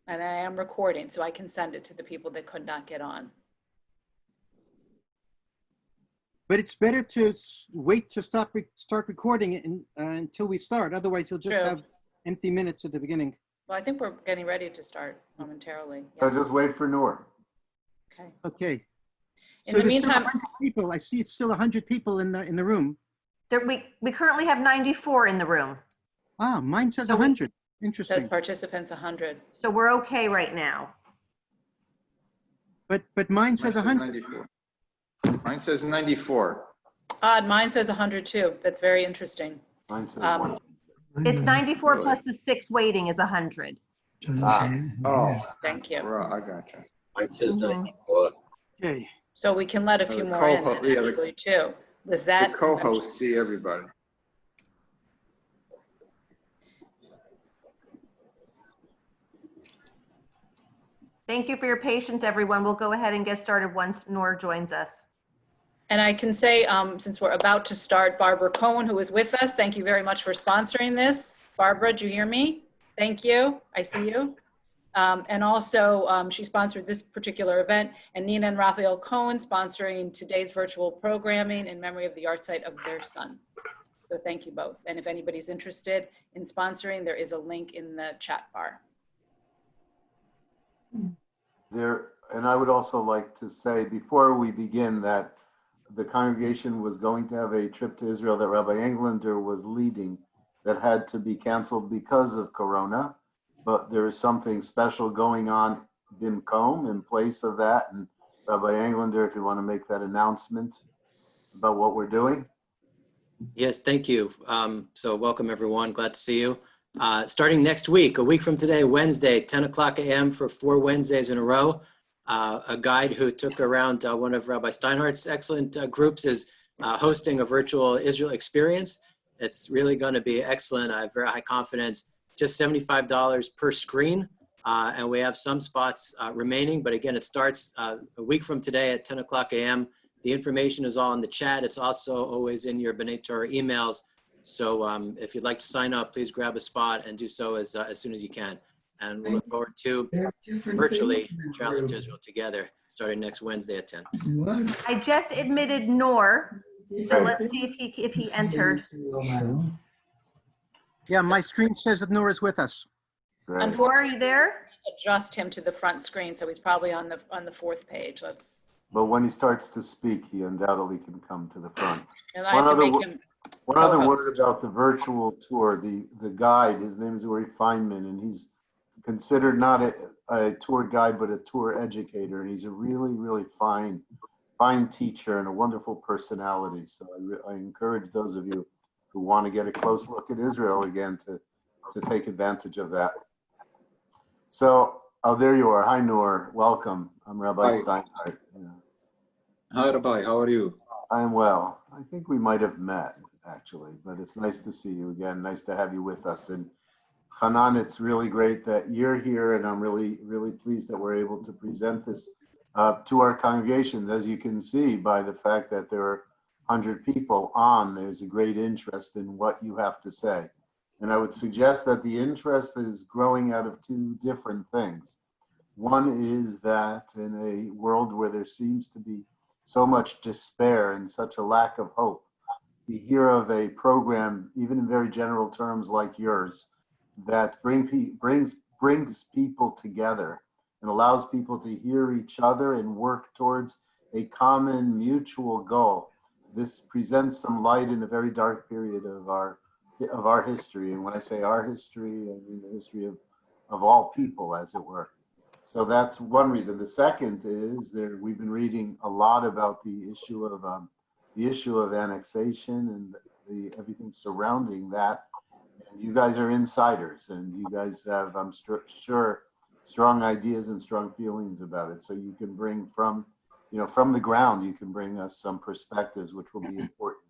And I am recording, so I can send it to the people that could not get on. But it's better to wait to start recording until we start. Otherwise, you'll just have empty minutes at the beginning. Well, I think we're getting ready to start momentarily. Yeah. Just wait for Noor. Okay. Okay. In So the there's meantime, still 100 people. I see it's still 100 people in the room. We currently have 94 in the room. Ah, mine says So 100. it Interesting. says participants 100. So we're okay right now. But mine says 100. 94. Mine says 94. Odd, mine says 100 too. That's very interesting. Mine says Um, It's 94 plus the 6 waiting is 100. Oh, Thank you. I gotcha. Mine says Mhm. 94. Okay. So we can let a few The more in co-host- then, yeah, the- actually too. The Lizette. co-hosts see everybody. Thank you for your patience, everyone. We'll go ahead and get started once Noor joins us. And I can say, since we're about to start, Barbara Cohen, who is with us, thank you very much for sponsoring this. Barbara, do you hear me? Thank you. I see you. And also, she sponsored this particular event, and Nina and Raphael Cohen sponsoring today's virtual programming in memory of the art site of their son. So thank you both. And if anybody's interested in sponsoring, there is a link in the chat bar. And I would also like to say before we begin that the congregation was going to have a trip to Israel that Rabbi Englander was leading that had to be canceled because of Corona, but there is something special going on Bimcombe in place of that. And Rabbi Englander, if you want to make that announcement about what we're doing. Yes, thank you. So welcome everyone, glad to see you. Starting next week, a week from today, Wednesday, 10 o'clock a.m. for 4 Wednesdays in a row. A guide who took around one of Rabbi Steinhardt's excellent groups is hosting a virtual Israel experience. It's really going to be excellent. I have very high confidence. Just $75 per screen. And we have some spots remaining. But again, it starts a week from today at 10 o'clock a.m. The information is all in the chat. It's also always in your B'nai Torah emails. So if you'd like to sign up, please grab a spot and do so as soon as you can. And we look forward to virtually traveling to Israel together starting next Wednesday at 10. I just admitted Noor, so let's see if he entered. Yeah, my screen says that Noor is with us. Great. Noor, are you there? Adjust him to the front screen, so he's probably on the 4th page. Let's. But when he starts to speak, he undoubtedly can come to the front. And I have to make him. One other word co-host. about the virtual tour. The guide, his name is Uri Feynman, and he's considered not a tour guide, but a tour educator. And he's a really, really fine teacher and a wonderful personality. So I encourage those of you who want to get a close look at Israel again to take advantage of that. So, there you are. Hi, Noor. Welcome. I'm Rabbi Hi. Steinhardt. Yeah. Hi, Rabbi. How are you? I'm well. I think we might have met, actually, but it's nice to see you again. Nice to have you with us. And Hanan, it's really great that you're here, and I'm really, really pleased that we're able to present this to our congregation. As you can see by the fact that there are 100 people on, there's a great interest in what you have to say. And I would suggest that the interest is growing out of 2 different things. One is that in a world where there seems to be so much despair and such a lack of hope, we hear of a program, even in very general terms like yours, that brings people together and allows people to hear each other and work towards a common mutual goal. This presents some light in a very dark period of our history. And when I say our history, I mean the history of all people, as it were. So that's one reason. The second is that we've been reading a lot about the issue of annexation and everything surrounding that. And you guys are insiders, and you guys have, I'm sure, strong ideas and strong feelings about it. So you can bring from the ground, you can bring us some perspectives, which will be important.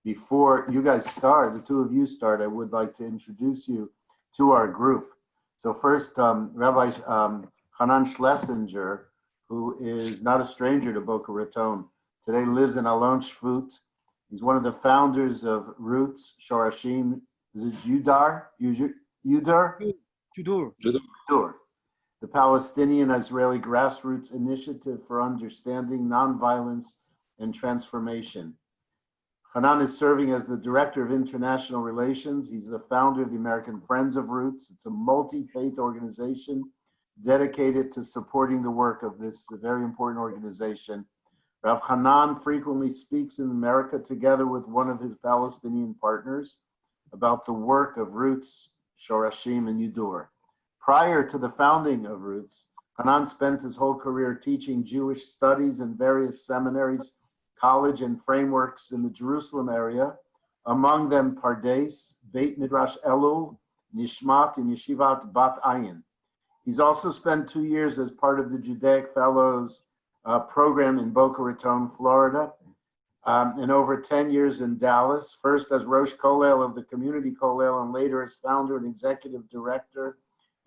Before you guys start, the 2 of you start, I would like to introduce you to our group. So first, Rabbi Hanan Schlesinger, who is not a stranger to Boca Raton, today lives in Alon Shvut. He's one of the founders of Roots Shorashim. Is it Udar? Udar? Judur. Judur. The the Palestinian-Israeli Grassroots Initiative for Understanding Nonviolence and Transformation. Hanan is serving as the Director of International Relations. He's the founder of the American Friends of Roots. It's a multi-faith organization dedicated to supporting the work of this very important organization. Rav Hanan frequently speaks in America together with one of his Palestinian partners about the work of Roots, Shorashim, and Yudur. Prior to the founding of Roots, Hanan spent his whole career teaching Jewish studies in various seminaries, college, and frameworks in the Jerusalem area, among them Pardes, Beit Midrash Elul, Nishmat, and Yeshivat Bat Ayin. He's also spent 2 years as part of the Judaic Fellows program in Boca Raton, Florida, and over 10 years in Dallas, first as Rosh Kollel of the Community Kollel, and later as founder and executive director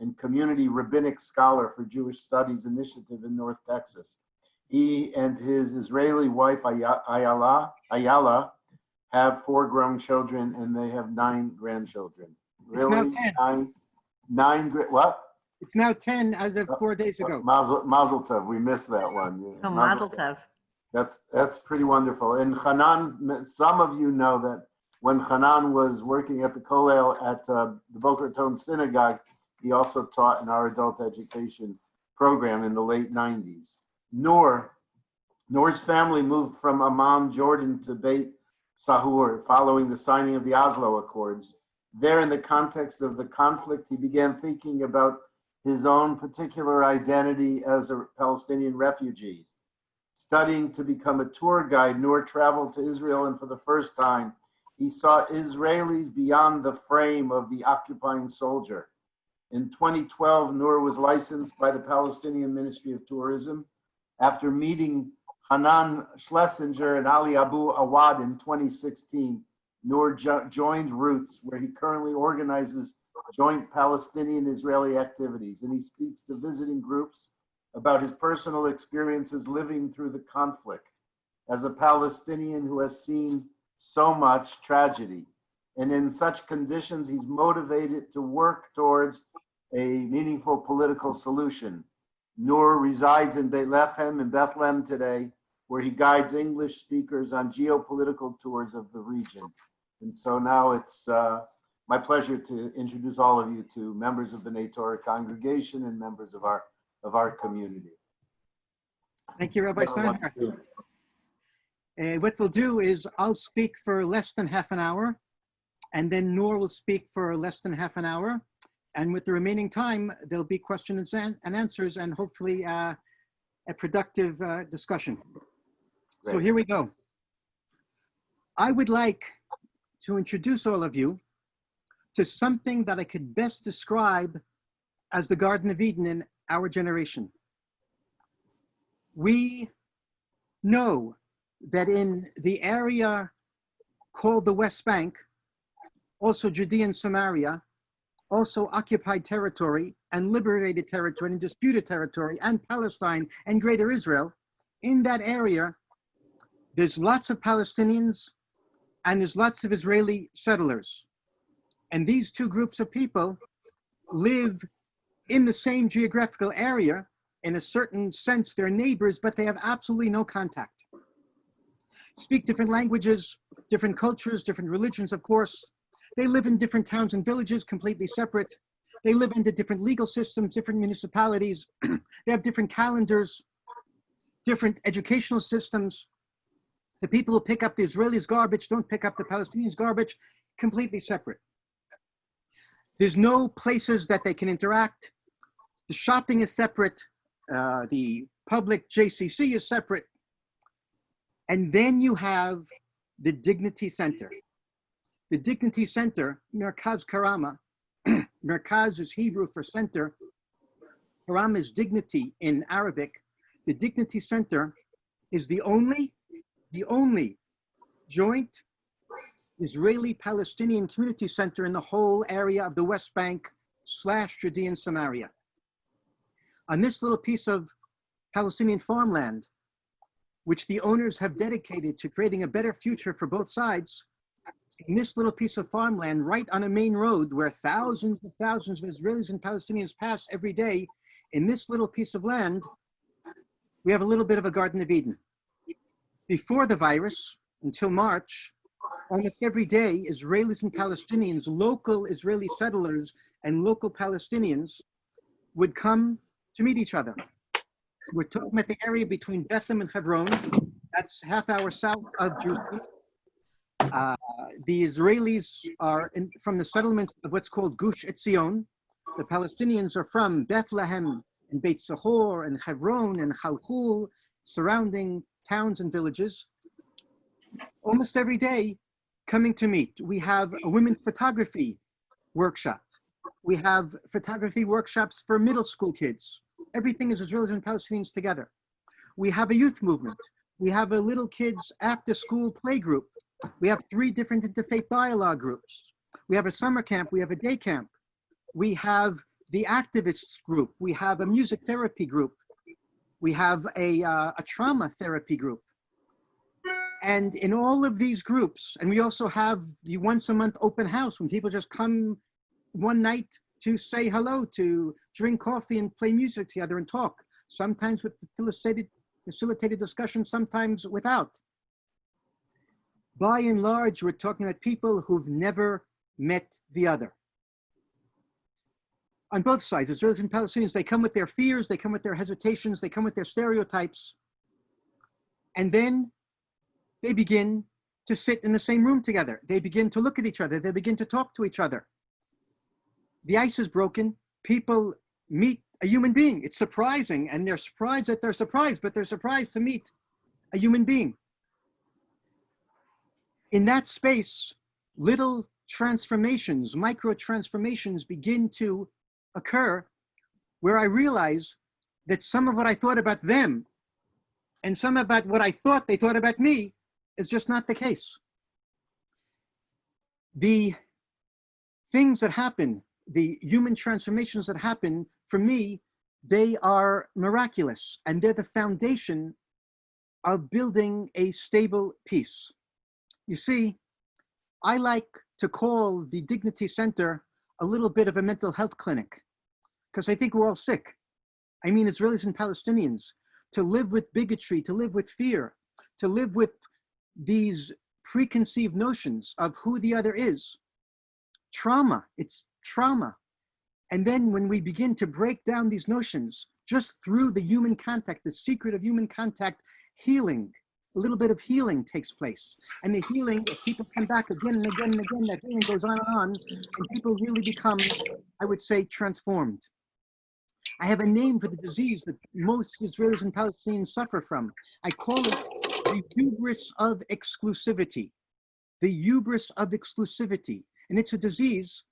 and community rabbinic scholar for Jewish Studies Initiative in North Texas. He and his Israeli wife, Ayala, have 4 grown children, and they have 9 grandchildren. Really? What? It's now 10 as of 4 days ago. Mazel tov. We missed that one. Yeah. Oh, mazel tov. That's pretty wonderful. And Hanan, some of you know that when Hanan was working at the Kollel at the Boca Raton Synagogue, he also taught in our adult education program in the late 90s. Noor's family moved from Amman, Jordan to Beit Sahur following the signing of the Oslo Accords. There, in the context of the conflict, he began thinking about his own particular identity as a Palestinian refugee. Studying to become a tour guide, Noor traveled to Israel, and for the first time, he saw Israelis beyond the frame of the occupying soldier. In 2012, Noor was licensed by the Palestinian Ministry of Tourism. After meeting Hanan Schlesinger and Ali Abu Awad in 2016, Noor joined Roots, where he currently organizes joint Palestinian-Israeli activities, and he speaks to visiting groups about his personal experiences living through the conflict as a Palestinian who has seen so much tragedy. And in such conditions, he's motivated to work towards a meaningful political solution. Noor resides in Bethlehem today, where he guides English speakers on geopolitical tours of the region. And so now it's my pleasure to introduce all of you to members of the B'nai Torah congregation and members of our community. Thank you, Rabbi Steinhardt. What we'll do is I'll speak for less than half an hour, and then Noor will speak for less than half an hour. And with the remaining time, there'll be questions and answers, and hopefully a productive discussion. Great. So here we go. I would like to introduce all of you to something that I could best describe as the Garden of Eden in our generation. We know that in the area called the West Bank, also Judea and Samaria, also occupied territory and liberated territory and disputed territory, and Palestine and Greater Israel, in that area, there's lots of Palestinians and there's lots of Israeli settlers. And these two groups of people live in the same geographical area. In a certain sense, they're neighbors, but they have absolutely no contact. Speak different languages, different cultures, different religions, of course. They live in different towns and villages, completely separate. They live into different legal systems, different municipalities. They have different calendars, different educational systems. The people who pick up the Israelis' garbage don't pick up the Palestinians' garbage, completely separate. There's no places that they can interact. The shopping is separate. The public JCC is separate. And then you have the Dignity Center. The Dignity Center, Merkaz Karama. Merkaz is Hebrew for center. Karama is dignity in Arabic. The Dignity Center is the only joint Israeli-Palestinian community center in the whole area of the West Bank / Judea and Samaria. On this little piece of Palestinian farmland, which the owners have dedicated to creating a better future for both sides, in this little piece of farmland, right on a main road where thousands of Israelis and Palestinians pass every day, in this little piece of land, we have a little bit of a Garden of Eden. Before the virus, until March, almost every day, Israelis and Palestinians, local Israeli settlers and local Palestinians would come to meet each other. We're talking about the area between Bethlehem and Hebron. That's half-hour south of Jerusalem. The Israelis are from the settlement of what's called Gush Etzion. The Palestinians are from Bethlehem and Beit Sahor and Hebron and Chalchul, surrounding towns and villages. Almost every day, coming to meet. We have a women's photography workshop. We have photography workshops for middle school kids. Everything is Israelis and Palestinians together. We have a youth movement. We have a little kids after school play group. We have 3 different interfaith dialogue groups. We have a summer camp. We have a day camp. We have the activists group. We have a music therapy group. We have a trauma therapy group. And in all of these groups, and we also have the once a month open house when people just come one night to say hello, to drink coffee and play music together and talk, sometimes with facilitated discussion, sometimes without. By and large, we're talking about people who've never met the other. On both sides, Israelis and Palestinians, they come with their fears, they come with their hesitations, they come with their stereotypes. And then they begin to sit in the same room together. They begin to look at each other. They begin to talk to each other. The ice is broken. People meet a human being. It's surprising, and they're surprised that they're surprised, but they're surprised to meet a human being. In that space, little transformations, micro transformations begin to occur where I realize that some of what I thought about them and some about what I thought they thought about me is just not the case. The things that happen, the human transformations that happen, for me, they are miraculous, and they're the foundation of building a stable peace. You see, I like to call the Dignity Center a little bit of a mental health clinic, because I think we're all sick. I mean, Israelis and Palestinians, to live with bigotry, to live with fear, to live with these preconceived notions of who the other is. Trauma, it's trauma. And then when we begin to break down these notions, just through the human contact, the secret of human contact, healing, a little bit of healing takes place. And the healing, if people come back again and again and again, that healing goes on, and people really become, I would say, transformed. I have a name for the disease that most Israelis and Palestinians suffer from. I call it the hubris of exclusivity. The hubris of exclusivity. And it's a disease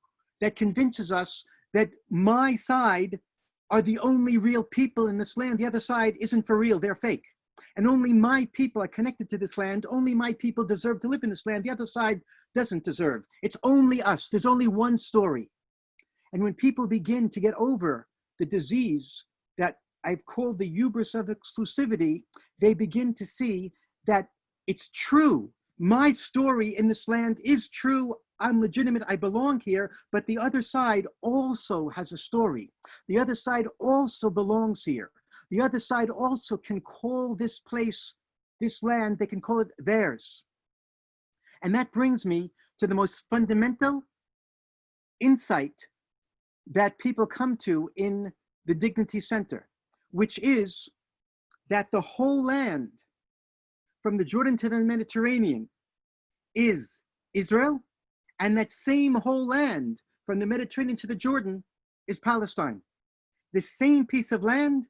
that convinces us that my side are the only real people in this land. The other side isn't for real, they're fake. And only my people are connected to this land. Only my people deserve to live in this land. The other side doesn't deserve. It's only us. There's only one story. And when people begin to get over the disease that I've called the hubris of exclusivity, they begin to see that it's true. My story in this land is true. I'm legitimate, I belong here, but the other side also has a story. The other side also belongs here. The other side also can call this place, this land, they can call it theirs. And that brings me to the most fundamental insight that people come to in the Dignity Center, which is that the whole land, from the Jordan to the Mediterranean, is Israel. And that same whole land, from the Mediterranean to the Jordan, is Palestine. The same piece of land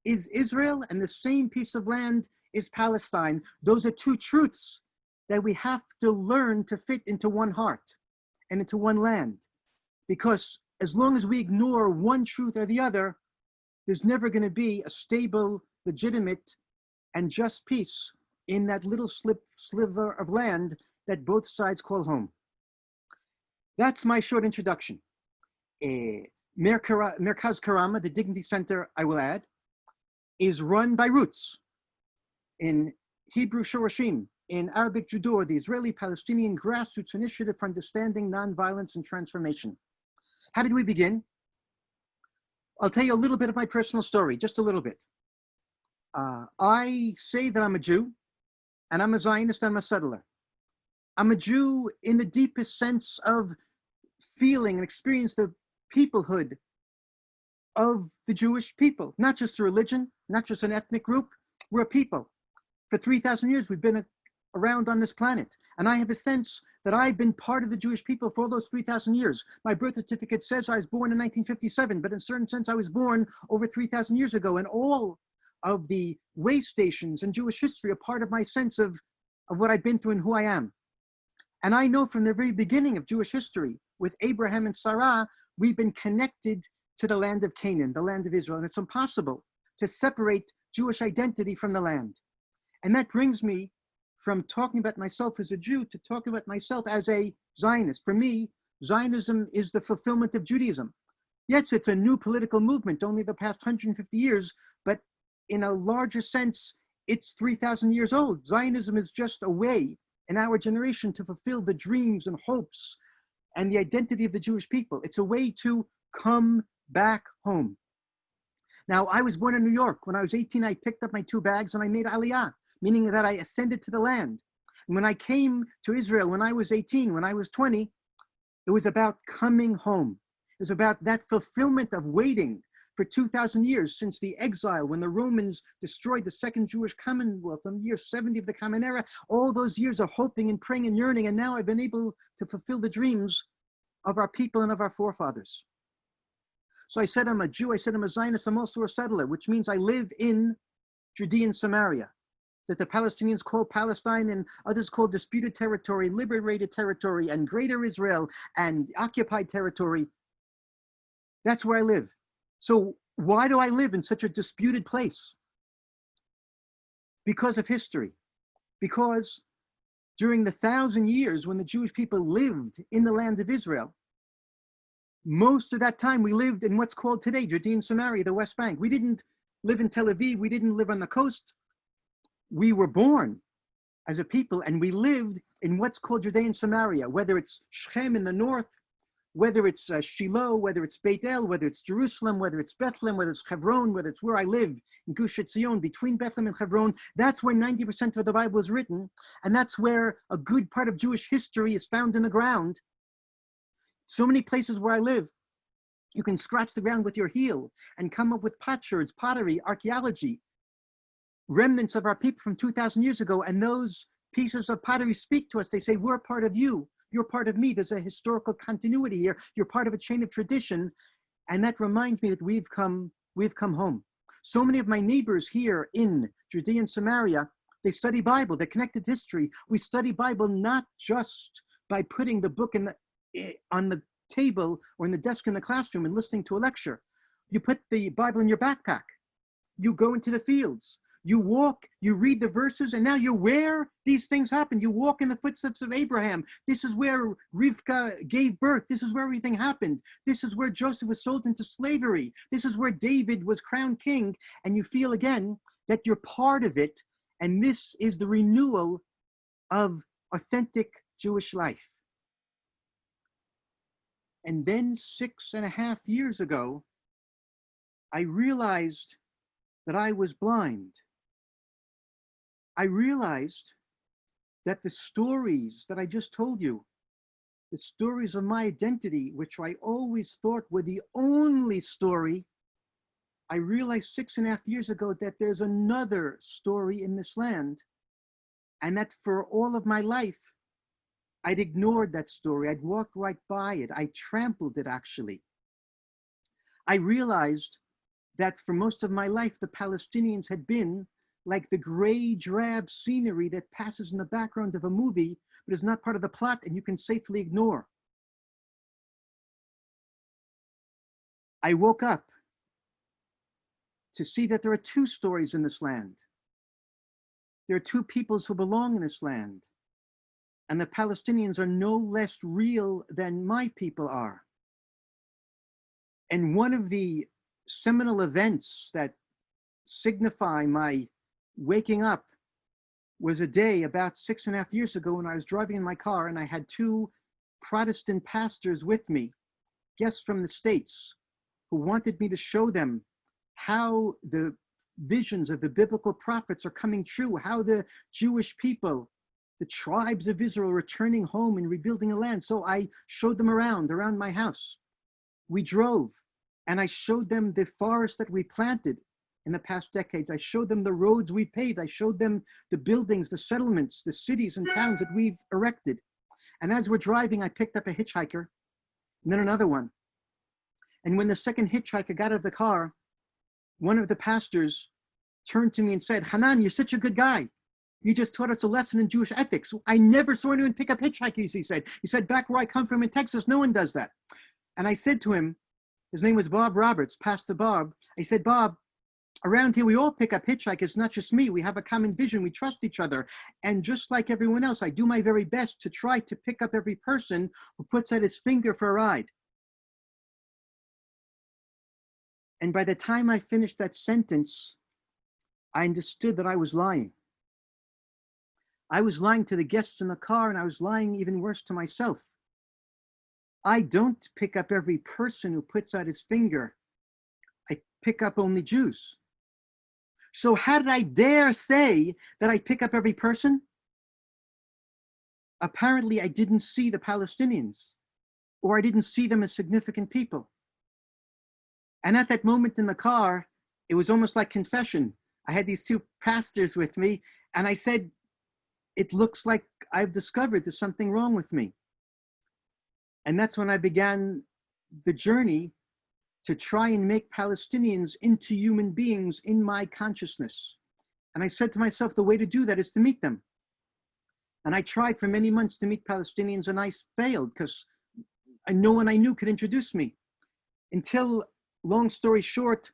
is Israel, and the same piece of land is Palestine. Those are two truths that we have to learn to fit into one heart and into one land. Because as long as we ignore one truth or the other, there's never going to be a stable, legitimate, and just peace in that little sliver of land that both sides call home. That's my short introduction. Merkaz Karama, the Dignity Center, I will add, is run by roots. In Hebrew Shorashim, in Arabic Judo, the Israeli-Palestinian Grassroots Initiative for Understanding Nonviolence and Transformation. How did we begin? I'll tell you a little bit of my personal story, just a little bit. I say that I'm a Jew, and I'm a Zionist, I'm a settler. I'm a Jew in the deepest sense of feeling and experience the peoplehood of the Jewish people, not just a religion, not just an ethnic group. We're a people. For 3,000 years, we've been around on this planet. And I have a sense that I've been part of the Jewish people for all those 3,000 years. My birth certificate says I was born in 1957, but in a certain sense, I was born over 3,000 years ago. And all of the way stations in Jewish history are part of my sense of what I've been through and who I am. And I know from the very beginning of Jewish history, with Abraham and Sarah, we've been connected to the land of Canaan, the land of Israel. And it's impossible to separate Jewish identity from the land. And that brings me from talking about myself as a Jew to talking about myself as a Zionist. For me, Zionism is the fulfillment of Judaism. Yes, it's a new political movement, only the past 150 years, but in a larger sense, it's 3,000 years old. Zionism is just a way in our generation to fulfill the dreams and hopes and the identity of the Jewish people. It's a way to come back home. Now, I was born in New York. When I was 18, I picked up my 2 bags and I made Aliyah, meaning that I ascended to the land. And when I came to Israel, when I was 18, when I was 20, it was about coming home. It was about that fulfillment of waiting for 2,000 years since the exile, when the Romans destroyed the Second Jewish Commonwealth in the year 70 of the Common Era. All those years of hoping and praying and yearning, and now I've been able to fulfill the dreams of our people and of our forefathers. So I said I'm a Jew, I said I'm a Zionist, I'm also a settler, which means I live in Judean Samaria, that the Palestinians call Palestine and others call disputed territory, liberated territory, and greater Israel, and occupied territory. That's where I live. So why do I live in such a disputed place? Because of history. Because during the 1,000 years when the Jewish people lived in the land of Israel, most of that time we lived in what's called today Judean Samaria, the West Bank. We didn't live in Tel Aviv. We didn't live on the coast. We were born as a people and we lived in what's called Judean Samaria, whether it's Shechem in the north, whether it's Shiloh, whether it's Beit El, whether it's Jerusalem, whether it's Bethlehem, whether it's Hebron, whether it's where I live in Gush Etzion, between Bethlehem and Hebron. That's where 90% of the Bible is written. And that's where a good part of Jewish history is found in the ground. So many places where I live, you can scratch the ground with your heel and come up with potsherds, pottery, archaeology, remnants of our people from 2,000 years ago. And those pieces of pottery speak to us. They say, we're part of you. You're part of me. There's a historical continuity here. You're part of a chain of tradition. And that reminds me that we've come home. So many of my neighbors here in Judea and Samaria, they study Bible, they're connected to history. We study Bible not just by putting the book on the table or in the desk in the classroom and listening to a lecture. You put the Bible in your backpack. You go into the fields. You walk, you read the verses, and now you're where these things happen. You walk in the footsteps of Abraham. This is where Rivka gave birth. This is where everything happened. This is where Joseph was sold into slavery. This is where David was crowned king. And you feel again that you're part of it. And this is the renewal of authentic Jewish life. And then 6.5 years ago, I realized that I was blind. I realized that the stories that I just told you, the stories of my identity, which I always thought were the only story, I realized 6.5 years ago that there's another story in this land, and that for all of my life, I'd ignored that story. I'd walked right by it. I trampled it, actually. I realized that for most of my life, the Palestinians had been like the gray, drab scenery that passes in the background of a movie, but is not part of the plot and you can safely ignore. I woke up to see that there are 2 stories in this land. There are 2 peoples who belong in this land. And the Palestinians are no less real than my people are. And one of the seminal events that signify my waking up was a day about 6.5 years ago when I was driving in my car and I had two Protestant pastors with me, guests from the States, who wanted me to show them how the visions of the biblical prophets are coming true, how the Jewish people, the tribes of Israel, are returning home and rebuilding a land. So I showed them around my house. We drove and I showed them the forest that we planted in the past decades. I showed them the roads we paved. I showed them the buildings, the settlements, the cities and towns that we've erected. And as we're driving, I picked up a hitchhiker and then another one. And when the second hitchhiker got out of the car, one of the pastors turned to me and said, "Hanan, you're such a good guy. You just taught us a lesson in Jewish ethics." I never saw anyone pick up hitchhikers, he said. He said, "Back where I come from in Texas, no one does that." And I said to him, his name was Bob Roberts, Pastor Bob. I said, "Bob, around here, we all pick up hitchhikers, not just me. We have a common vision. We trust each other. And just like everyone else, I do my very best to try to pick up every person who puts out his finger for a ride." And by the time I finished that sentence, I understood that I was lying. I was lying to the guests in the car, and I was lying even worse to myself. I don't pick up every person who puts out his finger. I pick up only Jews. So how did I dare say that I pick up every person? Apparently, I didn't see the Palestinians, or I didn't see them as significant people. And at that moment in the car, it was almost like confession. I had these two pastors with me, and I said, "It looks like I've discovered there's something wrong with me." And that's when I began the journey to try and make Palestinians into human beings in my consciousness. And I said to myself, the way to do that is to meet them. And I tried for many months to meet Palestinians, and I failed because no one I knew could introduce me. Until, long story short,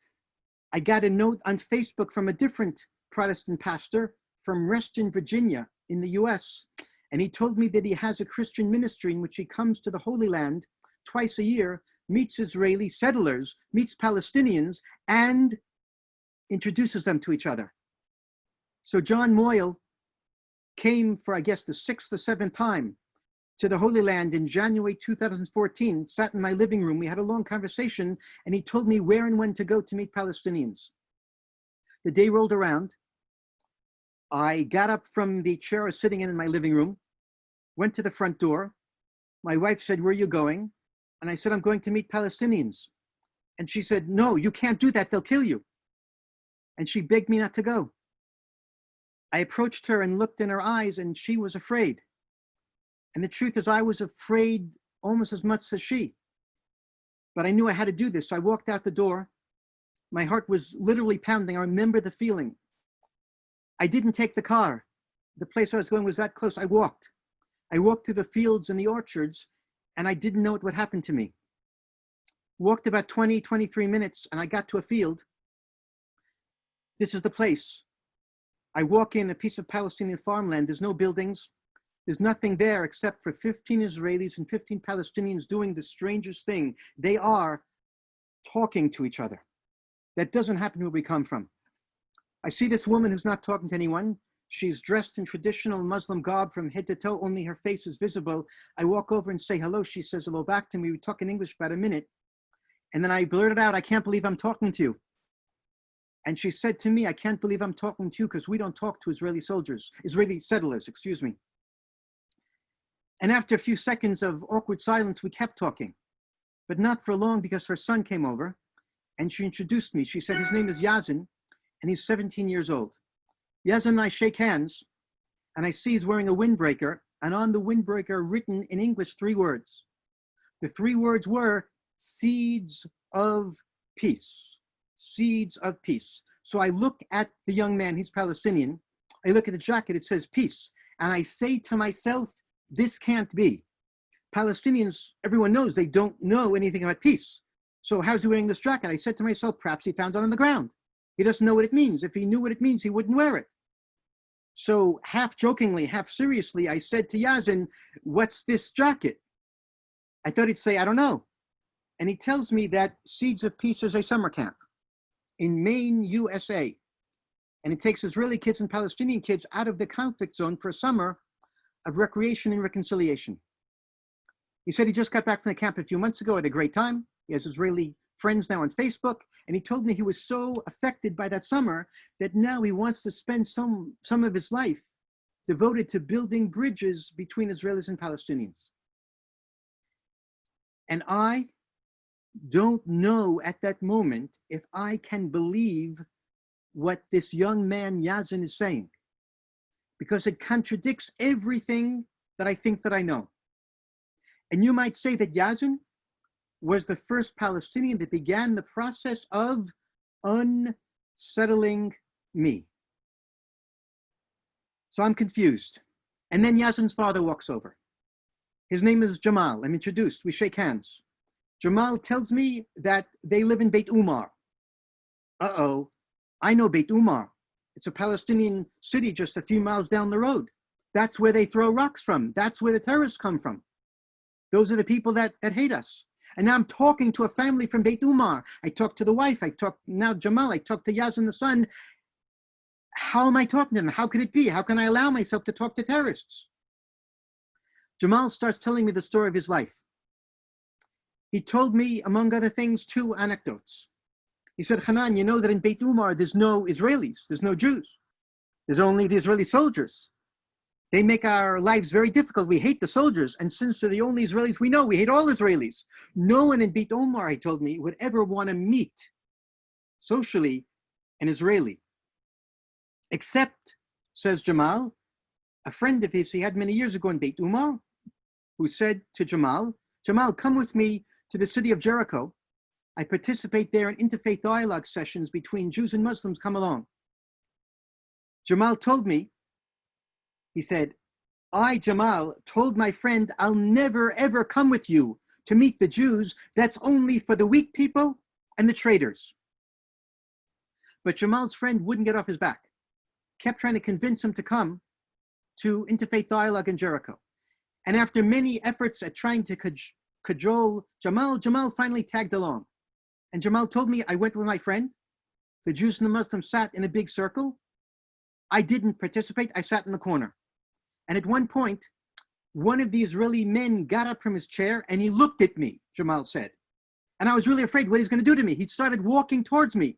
I got a note on Facebook from a different Protestant pastor from Reston, Virginia in the US. And he told me that he has a Christian ministry in which he comes to the Holy Land twice a year, meets Israeli settlers, meets Palestinians, and introduces them to each other. So John Moyle came for, I guess, the 6th or 7th time to the Holy Land in January 2014, sat in my living room. We had a long conversation, and he told me where and when to go to meet Palestinians. The day rolled around. I got up from the chair I was sitting in my living room, went to the front door. My wife said, "Where are you going?" And I said, "I'm going to meet Palestinians." And she said, "No, you can't do that. They'll kill you." And she begged me not to go. I approached her and looked in her eyes, and she was afraid. And the truth is, I was afraid almost as much as she. But I knew I had to do this. So I walked out the door. My heart was literally pounding. I remember the feeling. I didn't take the car. The place I was going was that close. I walked. I walked through the fields and the orchards, and I didn't know what would happen to me. Walked about 20, 23 minutes, and I got to a field. This is the place. I walk in a piece of Palestinian farmland. There's no buildings. There's nothing there except for 15 Israelis and 15 Palestinians doing the strangest thing. They are talking to each other. That doesn't happen where we come from. I see this woman who's not talking to anyone. She's dressed in traditional Muslim garb from head to toe. Only her face is visible. I walk over and say hello. She says hello back to me. We talk in English about a minute. And then I blurted out, "I can't believe I'm talking to you." And she said to me, "I can't believe I'm talking to you because we don't talk to Israeli settlers, excuse me." And after a few seconds of awkward silence, we kept talking, but not for long because her son came over and she introduced me. She said his name is Yazin and he's 17 years old. Yazin and I shake hands and I see he's wearing a windbreaker, and on the windbreaker written in English 3 words. The 3 words were "Seeds of Peace." Seeds of peace. So I look at the young man, he's Palestinian. I look at the jacket, it says peace. And I say to myself, this can't be. Palestinians, everyone knows they don't know anything about peace. So how's he wearing this jacket? I said to myself, perhaps he found it on the ground. He doesn't know what it means. If he knew what it means, he wouldn't wear it. So half jokingly, half seriously, I said to Yazin, "What's this jacket?" I thought he'd say, "I don't know." And he tells me that Seeds of Peace is a summer camp in Maine, USA. and it takes Israeli kids and Palestinian kids out of the conflict zone for a summer of recreation and reconciliation. He said he just got back from the camp a few months ago, had a great time. He has Israeli friends now on Facebook, and he told me he was so affected by that summer that now he wants to spend some of his life devoted to building bridges between Israelis and Palestinians. And I don't know at that moment if I can believe what this young man Yazin is saying, because it contradicts everything that I think that I know. And you might say that Yazin was the first Palestinian that began the process of unsettling me. So I'm confused. And then Yazin's father walks over. His name is Jamal. I'm introduced. We shake hands. Jamal tells me that they live in Beit Umar. Uh-oh, I know Beit Umar. It's a Palestinian city just a few miles down the road. That's where they throw rocks from. That's where the terrorists come from. Those are the people that hate us. And now I'm talking to a family from Beit Umar. I talk to the wife. I talk now Jamal. I talk to Yazin the son. How am I talking to them? How could it be? How can I allow myself to talk to terrorists? Jamal starts telling me the story of his life. He told me, among other things, 2 anecdotes. He said, Hanan, you know that in Beit Umar, there's no Israelis, there's no Jews. There's only the Israeli soldiers. They make our lives very difficult. We hate the soldiers. And since they're the only Israelis we know, we hate all Israelis. No one in Beit Umar, he told me, would ever want to meet socially an Israeli. Except, says Jamal, a friend of his he had many years ago in Beit Umar, who said to Jamal, Jamal, come with me to the city of Jericho. I participate there in interfaith dialogue sessions between Jews and Muslims. Come along. Jamal told me, he said, I, Jamal, told my friend, I'll never, ever come with you to meet the Jews. That's only for the weak people and the traitors. But Jamal's friend wouldn't get off his back, kept trying to convince him to come to interfaith dialogue in Jericho. And after many efforts at trying to cajole Jamal, Jamal finally tagged along. And Jamal told me, I went with my friend. The Jews and the Muslims sat in a big circle. I didn't participate. I sat in the corner. And at one point, one of the Israeli men got up from his chair and he looked at me, Jamal said. And I was really afraid what he's going to do to me. He started walking towards me.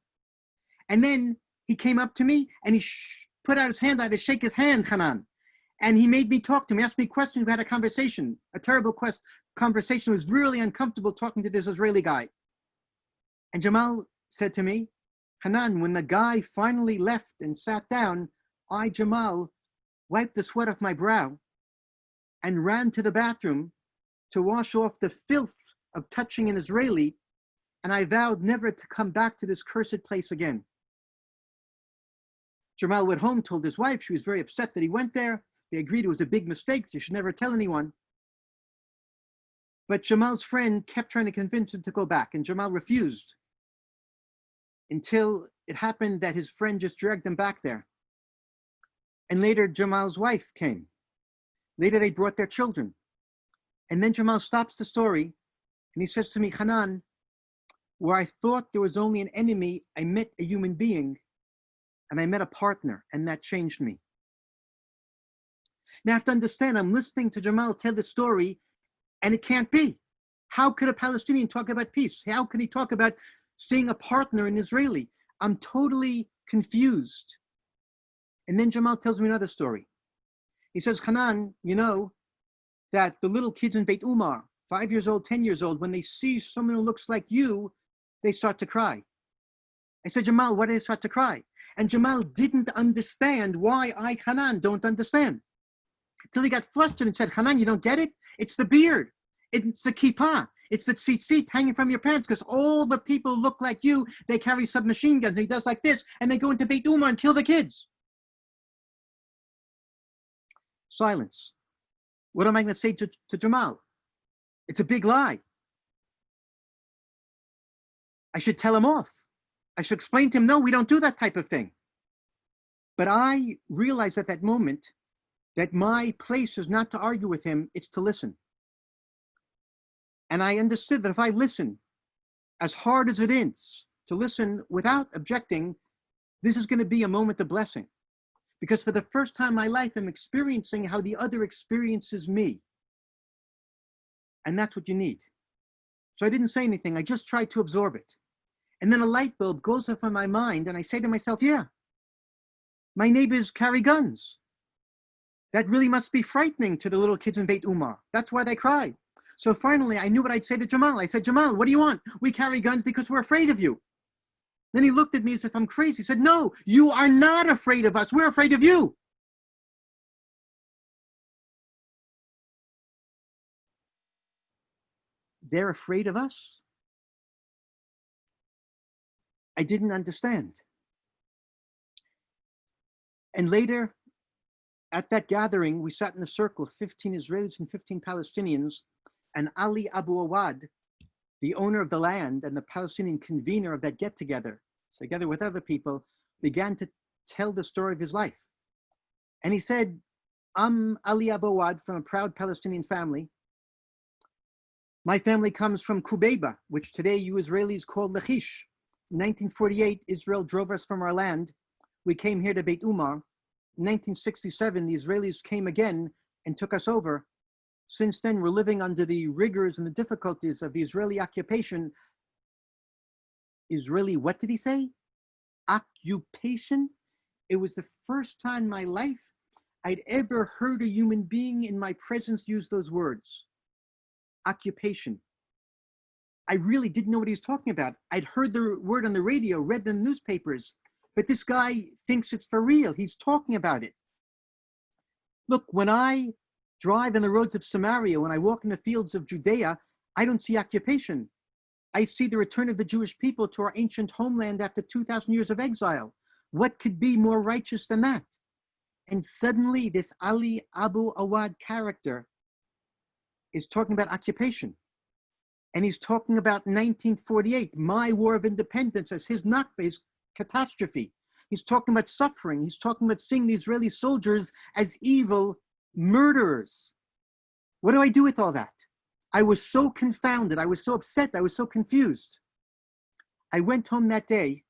And then he came up to me and he put out his hand out to shake his hand, Hanan. And he made me talk to him, asked me questions. We had a conversation, a terrible conversation. It was really uncomfortable talking to this Israeli guy. And Jamal said to me, Hanan, when the guy finally left and sat down, I, Jamal, wiped the sweat off my brow and ran to the bathroom to wash off the filth of touching an Israeli, and I vowed never to come back to this cursed place again. Jamal went home, told his wife. She was very upset that he went there. They agreed it was a big mistake. They should never tell anyone. But Jamal's friend kept trying to convince him to go back, and Jamal refused until it happened that his friend just dragged him back there. And later, Jamal's wife came. Later, they brought their children. And then Jamal stops the story, and he says to me, Hanan, where I thought there was only an enemy, I met a human being, and I met a partner, and that changed me. Now, I have to understand, I'm listening to Jamal tell the story, and it can't be. How could a Palestinian talk about peace? How can he talk about seeing a partner in Israeli? I'm totally confused. And then Jamal tells me another story. He says, Hanan, you know that the little kids in Beit Umar, 5 years old, 10 years old, when they see someone who looks like you, they start to cry. I said, Jamal, why do they start to cry? And Jamal didn't understand why I, Hanan, don't understand. Until he got flustered and said, Hanan, you don't get it? It's the beard. It's the kippah. It's the tzitzit hanging from your pants, because all the people look like you. They carry submachine guns. He does like this, and they go into Beit Umar and kill the kids. Silence. What am I going to say to Jamal? It's a big lie. I should tell him off. I should explain to him, no, we don't do that type of thing. But I realized at that moment that my place is not to argue with him, it's to listen. And I understood that if I listen, as hard as it is to listen without objecting, This is going to be a moment of blessing, because for the first time in my life, I'm experiencing how the other experiences me. And that's what you need. So I didn't say anything. I just tried to absorb it. And then a light bulb goes off in my mind, and I say to myself, yeah, my neighbors carry guns. That really must be frightening to the little kids in Beit Umar. That's why they cry. So finally, I knew what I'd say to Jamal. I said, Jamal, what do you want? We carry guns because we're afraid of you. Then he looked at me as if I'm crazy. He said, no, you are not afraid of us. We're afraid of you. They're afraid of us? I didn't understand. And later, at that gathering, we sat in a circle of 15 Israelis and 15 Palestinians, and Ali Abu Awad, the owner of the land and the Palestinian convener of that get-together, together with other people, began to tell the story of his life. And he said, I'm Ali Abu Awad from a proud Palestinian family. My family comes from Kubeba, which today you Israelis call Lachish. In 1948, Israel drove us from our land. We came here to Beit Umar. In 1967, the Israelis came again and took us over. Since then, we're living under the rigors and the difficulties of the Israeli occupation. Israeli, what did he say? Occupation? It was the first time in my life I'd ever heard a human being in my presence use those words. Occupation. I really didn't know what he was talking about. I'd heard the word on the radio, read the newspapers, but this guy thinks it's for real. He's talking about it. Look, when I drive in the roads of Samaria, when I walk in the fields of Judea, I don't see occupation. I see the return of the Jewish people to our ancient homeland after 2,000 years of exile. What could be more righteous than that? And suddenly this Ali Abu Awad character is talking about occupation. And he's talking about 1948, my war of independence, as his Nakba, his catastrophe. He's talking about suffering. He's talking about seeing the Israeli soldiers as evil murderers. What do I do with all that? I was so confounded. I was so upset. I was so confused. I went home that day.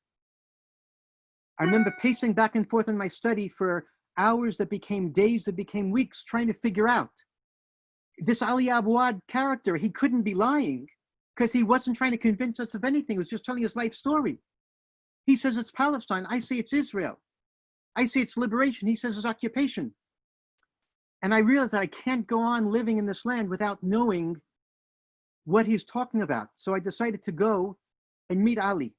I remember pacing back and forth in my study for hours that became days, that became weeks, trying to figure out. This Ali Abu Awad character, he couldn't be lying because he wasn't trying to convince us of anything. He was just telling his life story. He says it's Palestine. I say it's Israel. I say it's liberation. He says it's occupation. And I realized that I can't go on living in this land without knowing what he's talking about. So I decided to go and meet Ali.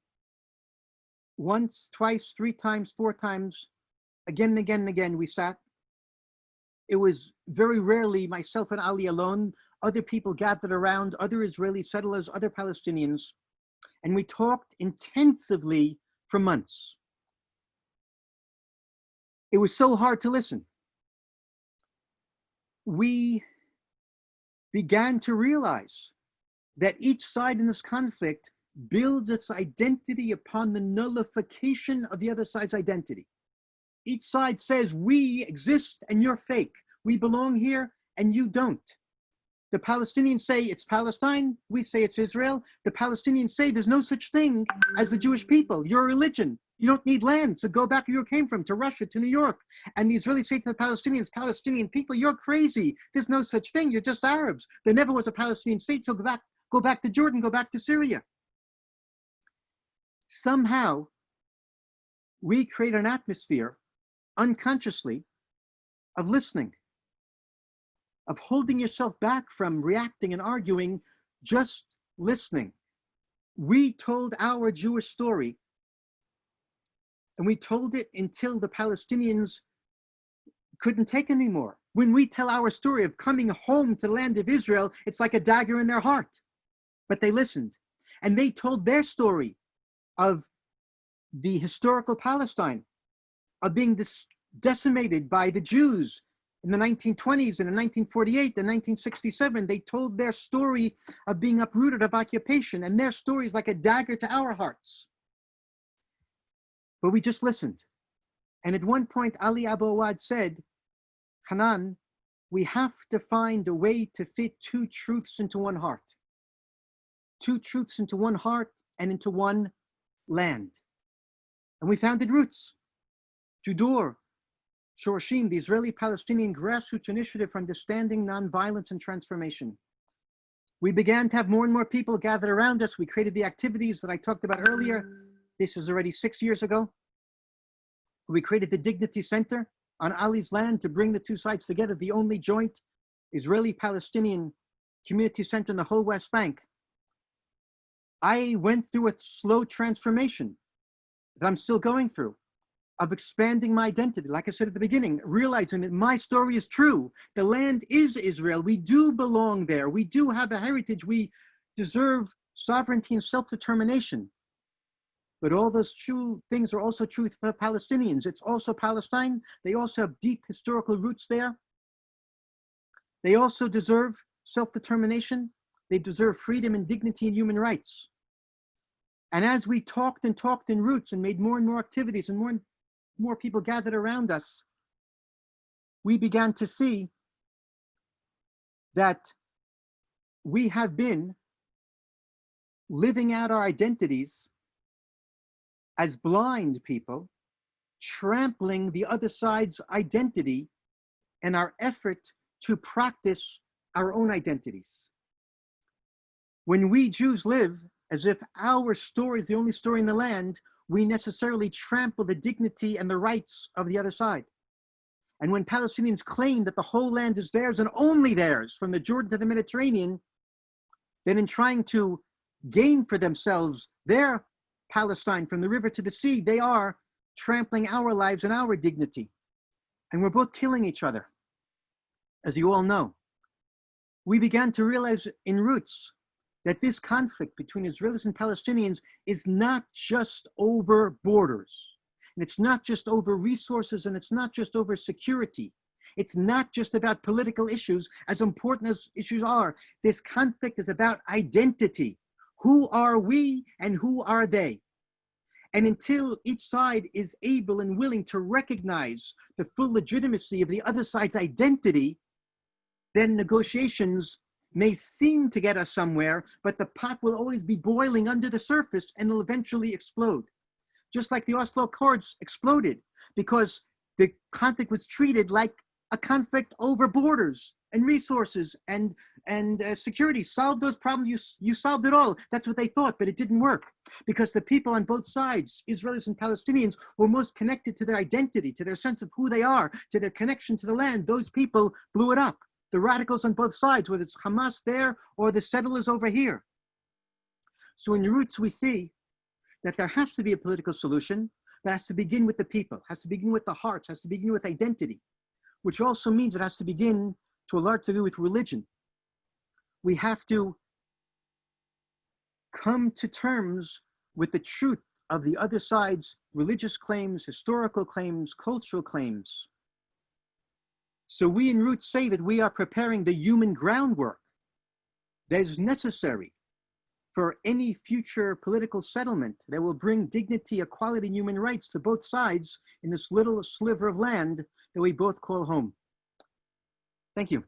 Once, twice, 3 times, 4 times, again and again and again, we sat. It was very rarely myself and Ali alone. Other people gathered around, other Israeli settlers, other Palestinians, and we talked intensively for months. It was so hard to listen. We began to realize that each side in this conflict builds its identity upon the nullification of the other side's identity. Each side says, we exist and you're fake. We belong here and you don't. The Palestinians say it's Palestine. We say it's Israel. The Palestinians say there's no such thing as the Jewish people. You're a religion. You don't need land. So go back where you came from, to Russia, to New York. And the Israelis say to the Palestinians, Palestinian people, you're crazy. There's no such thing. You're just Arabs. There never was a Palestinian state. So go back to Jordan, go back to Syria. Somehow, we create an atmosphere unconsciously of listening, of holding yourself back from reacting and arguing, just listening. We told our Jewish story, and we told it until the Palestinians couldn't take anymore. When we tell our story of coming home to the land of Israel, it's like a dagger in their heart. But they listened, and they told their story of the historical Palestine, of being decimated by the Jews in the 1920s and in 1948 and 1967. They told their story of being uprooted, of occupation, and their story is like a dagger to our hearts. But we just listened. And at one point, Ali Abu Awad said, Hanan, we have to find a way to fit 2 truths into one heart. 2 truths into one heart and into one land. And we founded Roots, Judor, Shorshim, the Israeli-Palestinian grassroots initiative for understanding nonviolence and transformation. We began to have more and more people gathered around us. We created the activities that I talked about earlier. This is already 6 years ago. We created the Dignity Center on Ali's land to bring the two sides together, the only joint Israeli-Palestinian community center in the whole West Bank. I went through a slow transformation that I'm still going through, of expanding my identity. Like I said at the beginning, realizing that my story is true. The land is Israel. We do belong there. We do have a heritage. We deserve sovereignty and self-determination. But all those true things are also true for Palestinians. It's also Palestine. They also have deep historical roots there. They also deserve self-determination. They deserve freedom and dignity and human rights. And as we talked and talked in Roots and made more and more activities and more people gathered around us, we began to see that we have been living out our identities as blind people, trampling the other side's identity in our effort to practice our own identities. When we Jews live as if our story is the only story in the land, we necessarily trample the dignity and the rights of the other side. And when Palestinians claim that the whole land is theirs and only theirs, from the Jordan to the Mediterranean, then in trying to gain for themselves their Palestine from the river to the sea, they are trampling our lives and our dignity. And we're both killing each other, as you all know. We began to realize in Roots that this conflict between Israelis and Palestinians is not just over borders. And it's not just over resources, and it's not just over security. It's not just about political issues, as important as issues are. This conflict is about identity. Who are we and who are they? And until each side is able and willing to recognize the full legitimacy of the other side's identity, then negotiations may seem to get us somewhere, but the pot will always be boiling under the surface and will eventually explode. Just like the Oslo Accords exploded because the conflict was treated like a conflict over borders and resources and security. Solve those problems, you solved it all. That's what they thought, but it didn't work because the people on both sides, Israelis and Palestinians, were most connected to their identity, to their sense of who they are, to their connection to the land. Those people blew it up. The radicals on both sides, whether it's Hamas there or the settlers over here. So in Roots, we see that there has to be a political solution that has to begin with the people, has to begin with the hearts, has to begin with identity, which also means it has to begin to a large degree with religion. We have to come to terms with the truth of the other side's religious claims, historical claims, cultural claims. So we in Roots say that we are preparing the human groundwork that is necessary for any future political settlement that will bring dignity, equality, and human rights to both sides in this little sliver of land that we both call home. Thank you.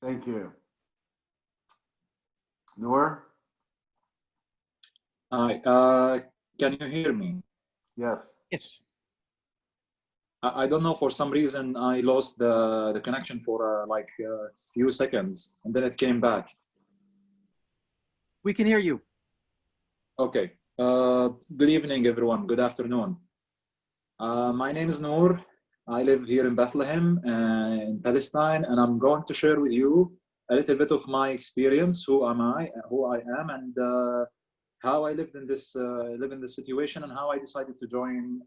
Thank you. Noor? Hi, can you hear me? Yes. Yes. I don't know, for some reason I lost the connection for like a few seconds and then it came back. We can hear you. Okay. Good evening, everyone. Good afternoon. My name is Noor. I live here in Bethlehem, in Palestine, and I'm going to share with you a little bit of my experience, who I am, and how I lived in this situation, and how I decided to join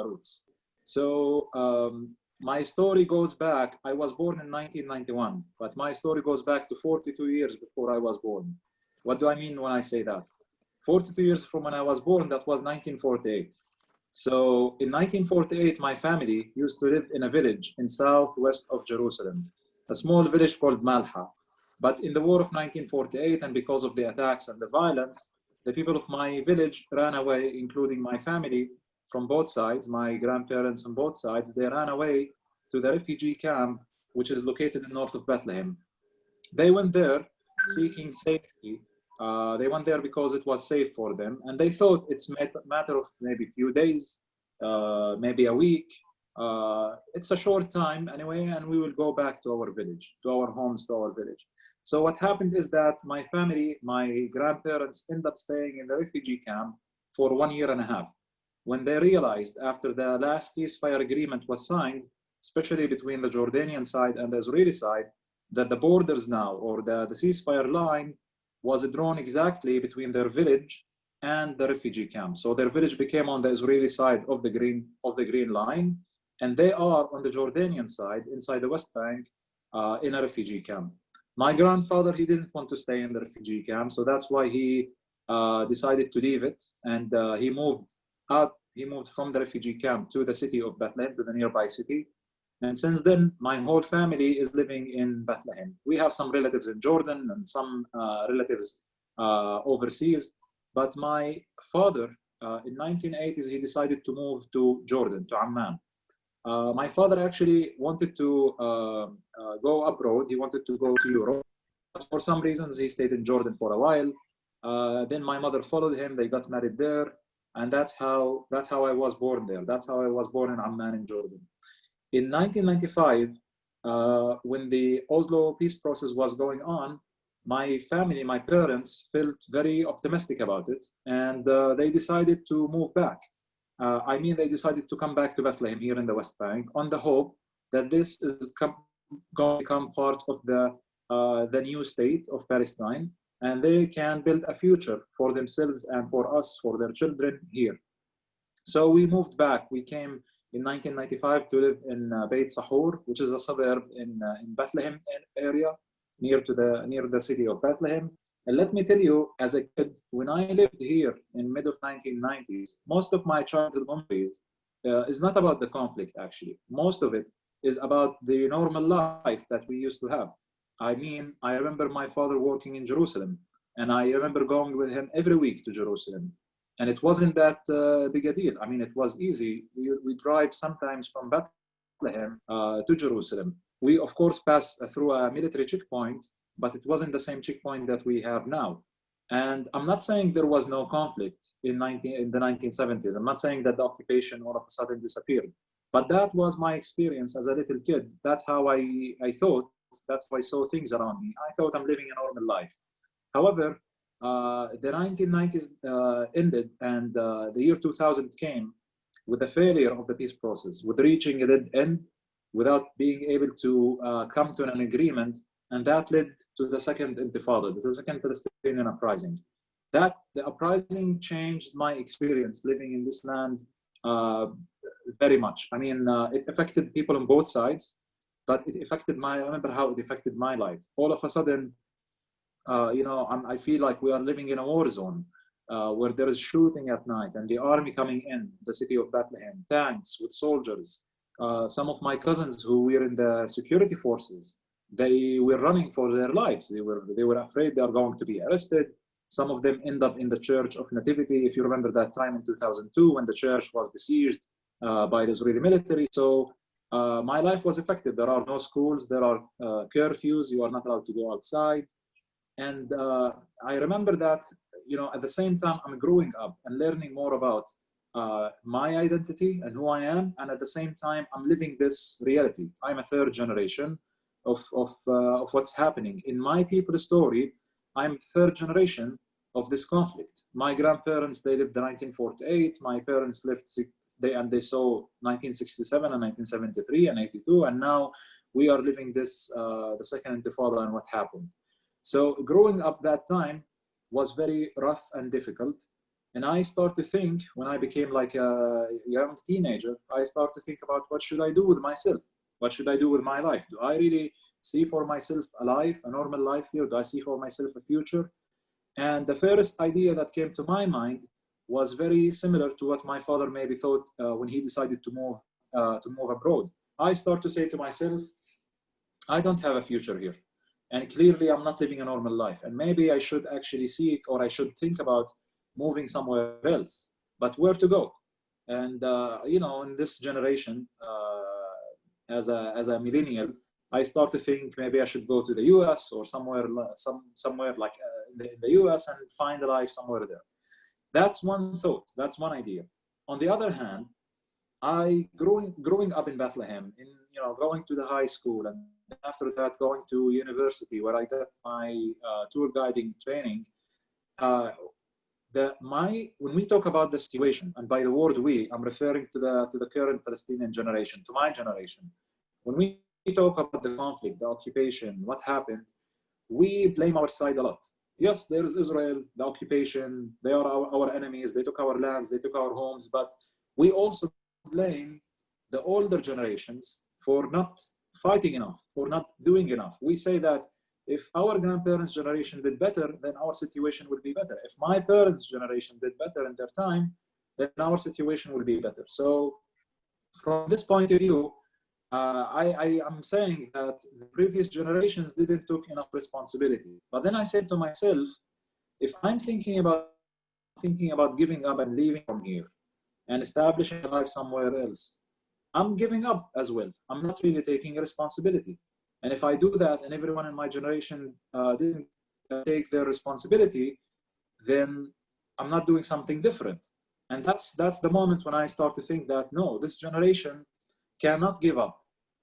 Roots. So my story goes back. I was born in 1991, but my story goes back to 42 years before I was born. What do I mean when I say that? 42 years from when I was born, that was 1948. So in 1948, my family used to live in a village in southwest of Jerusalem, a small village called Malha. But in the war of 1948, and because of the attacks and the violence, the people of my village ran away, including my family from both sides, my grandparents on both sides. They ran away to the refugee camp, which is located in north of Bethlehem. They went there seeking safety, They went there because it was safe for them, and they thought it's a matter of maybe a few days, maybe a week. It's a short time anyway, and we will go back to our village, to our homes, to our village. So what happened is that my family, my grandparents, ended up staying in the refugee camp for 1 year and a half. When they realized after the last ceasefire agreement was signed, especially between the Jordanian side and the Israeli side, that the borders now, or the ceasefire line, was drawn exactly between their village and the refugee camp. So their village became on the Israeli side of the green line, and they are on the Jordanian side, inside the West Bank, in a refugee camp. My grandfather, he didn't want to stay in the refugee camp, so that's why he decided to leave it, and he moved out. He moved from the refugee camp to the city of Bethlehem, to the nearby city. And since then, my whole family is living in Bethlehem. We have some relatives in Jordan and some relatives overseas. But my father, in 1980s, he decided to move to Jordan, to Amman. My father actually wanted to go abroad. He wanted to go to Europe. But for some reasons, he stayed in Jordan for a while. Then my mother followed him. They got married there. And that's how I was born there. That's how I was born in Amman in Jordan. In 1995, when the Oslo peace process was going on, my family, my parents, felt very optimistic about it, and they decided to move back. They decided to come back to Bethlehem here in the West Bank on the hope that this is going to become part of the new state of Palestine, and they can build a future for themselves and for us, for their children here. So we moved back. We came in 1995 to live in Beit Sahur, which is a suburb in Bethlehem area, near the city of Bethlehem. And let me tell you, as a kid, when I lived here in mid of 1990s, most of my childhood memories is not about the conflict, actually. Most of it is about the normal life that we used to have. I mean, I remember my father working in Jerusalem, and I remember going with him every week to Jerusalem. And it wasn't that big a deal. I mean, it was easy. We drive sometimes from Bethlehem to Jerusalem. We, of course, pass through a military checkpoint, but it wasn't the same checkpoint that we have now. And I'm not saying there was no conflict in the 1970s. I'm not saying that the occupation all of a sudden disappeared. But that was my experience as a little kid. That's how I thought. That's how I saw things around me. I thought I'm living a normal life. However, the 1990s ended, and the year 2000 came with the failure of the peace process, with reaching a dead end without being able to come to an agreement, and that led to the second intifada, the second Palestinian uprising. The uprising changed my experience living in this land very much. I mean, it affected people on both sides, but I remember how it affected my life. All of a sudden, I feel like we are living in a war zone where there is shooting at night and the army coming in the city of Bethlehem, tanks with soldiers. Some of my cousins who were in the security forces, they were running for their lives. They were afraid they are going to be arrested. Some of them end up in the Church of Nativity, if you remember that time in 2002 when the church was besieged by the Israeli military. So my life was affected. There are no schools, there are curfews, you are not allowed to go outside. And I remember that, at the same time, I'm growing up and learning more about my identity and who I am. And at the same time, I'm living this reality. I'm a third generation of what's happening. In my people's story, I'm third generation of this conflict. My grandparents, they lived in 1948. My parents lived, they saw 1967 and 1973 and 82. And now we are living this, the second intifada and what happened. So growing up that time was very rough and difficult. And I start to think, when I became like a young teenager, I start to think about what should I do with myself? What should I do with my life? Do I really see for myself a life, a normal life here? Do I see for myself a future? And the first idea that came to my mind was very similar to what my father maybe thought when he decided to move abroad. I start to say to myself, I don't have a future here. And clearly I'm not living a normal life. And maybe I should actually seek, or I should think about moving somewhere else, but where to go? And, in this generation, as a millennial, I start to think maybe I should go to the US or somewhere like the US and find a life somewhere there. That's one thought. That's one idea. On the other hand, growing up in Bethlehem, going to the high school, and after that going to university where I got my tour guiding training. When we talk about the situation, and by the word we, I'm referring to the current Palestinian generation, to my generation. When we talk about the conflict, the occupation, what happened, we blame our side a lot. Yes, there's Israel, the occupation, they are our enemies, they took our lands, they took our homes, but we also blame the older generations for not fighting enough, for not doing enough. We say that if our grandparents' generation did better, then our situation would be better. If my parents' generation did better in their time, then our situation will be better. So from this point of view, I am saying that the previous generations didn't take enough responsibility. But then I said to myself, if I'm thinking about giving up and leaving from here and establishing a life somewhere else, I'm giving up as well. I'm not really taking responsibility. And if I do that and everyone in my generation didn't take their responsibility, then I'm not doing something different. And that's the moment when I start to think that, no, this generation cannot give up.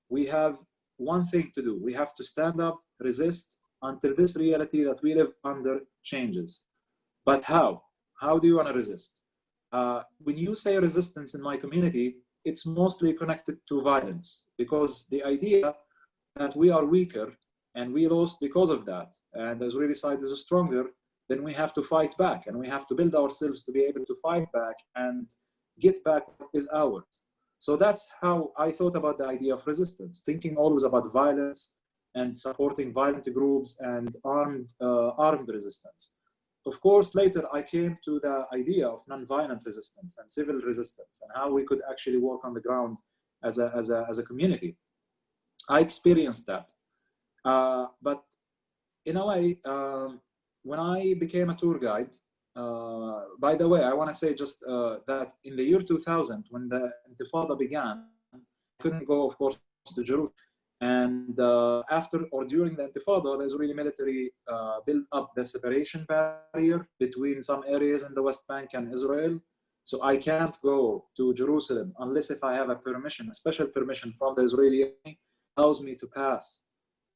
We have one thing to do. We have to stand up, resist until this reality that we live under changes. But how? How do you want to resist? When you say resistance in my community, it's mostly connected to violence, because the idea that we are weaker and we lost because of that, and the Israeli side is stronger, then we have to fight back, and we have to build ourselves to be able to fight back and get back what is ours. So that's how I thought about the idea of resistance, thinking always about violence and supporting violent groups and armed resistance. Of course, later I came to the idea of nonviolent resistance and civil resistance and how we could actually work on the ground as a community. I experienced that. But in a way, when I became a tour guide, by the way, I want to say just that in the year 2000, when the Intifada began, I couldn't go, of course, to Jerusalem. And after or during the Intifada, the Israeli military built up the separation barrier between some areas in the West Bank and Israel. So I can't go to Jerusalem unless if I have a permission, a special permission from the Israeli army, allows me to pass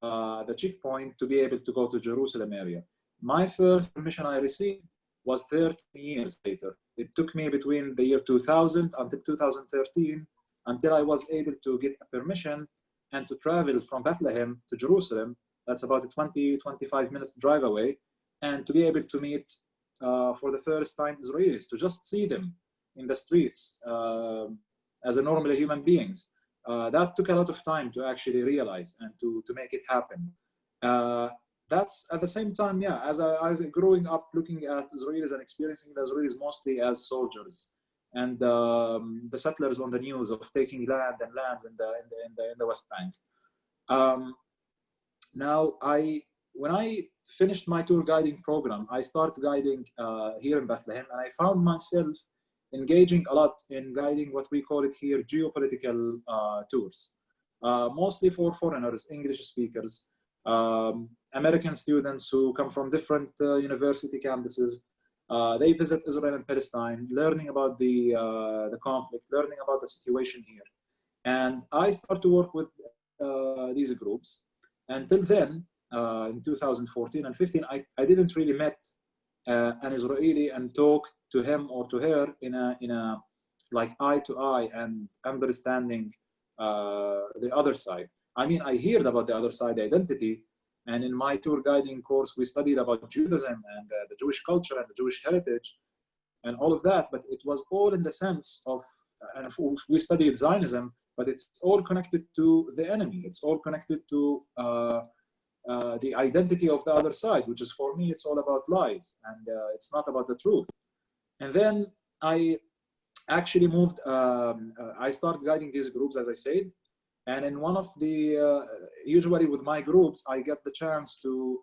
the checkpoint to be able to go to Jerusalem area. My first permission I received was 13 years later. It took me between the year 2000 until 2013 until I was able to get a permission and to travel from Bethlehem to Jerusalem. That's about a 20-25 minutes drive away, and to be able to meet for the first time Israelis, to just see them in the streets as a normal human beings. That took a lot of time to actually realize and to make it happen. That's at the same time, yeah, as I was growing up looking at Israelis and experiencing the Israelis mostly as soldiers and the settlers on the news of taking land and lands in the West Bank. Now, when I finished my tour guiding program, I started guiding here in Bethlehem, and I found myself engaging a lot in guiding what we call it here geopolitical tours, mostly for foreigners, English speakers, American students who come from different university campuses. They visit Israel and Palestine, learning about the conflict, learning about the situation here. And I start to work with these groups. Until then, in 2014 and 15, I didn't really met an Israeli and talk to him or to her in a like eye to eye and understanding the other side. I mean, I heard about the other side identity, and in my tour guiding course, we studied about Judaism and the Jewish culture and the Jewish heritage and all of that, but it was all in the sense of, and we studied Zionism, but it's all connected to the enemy. It's all connected to the identity of the other side, which is, for me, it's all about lies, and it's not about the truth. And then I actually moved, I started guiding these groups, as I said, and in one of the, usually with my groups, I get the chance to,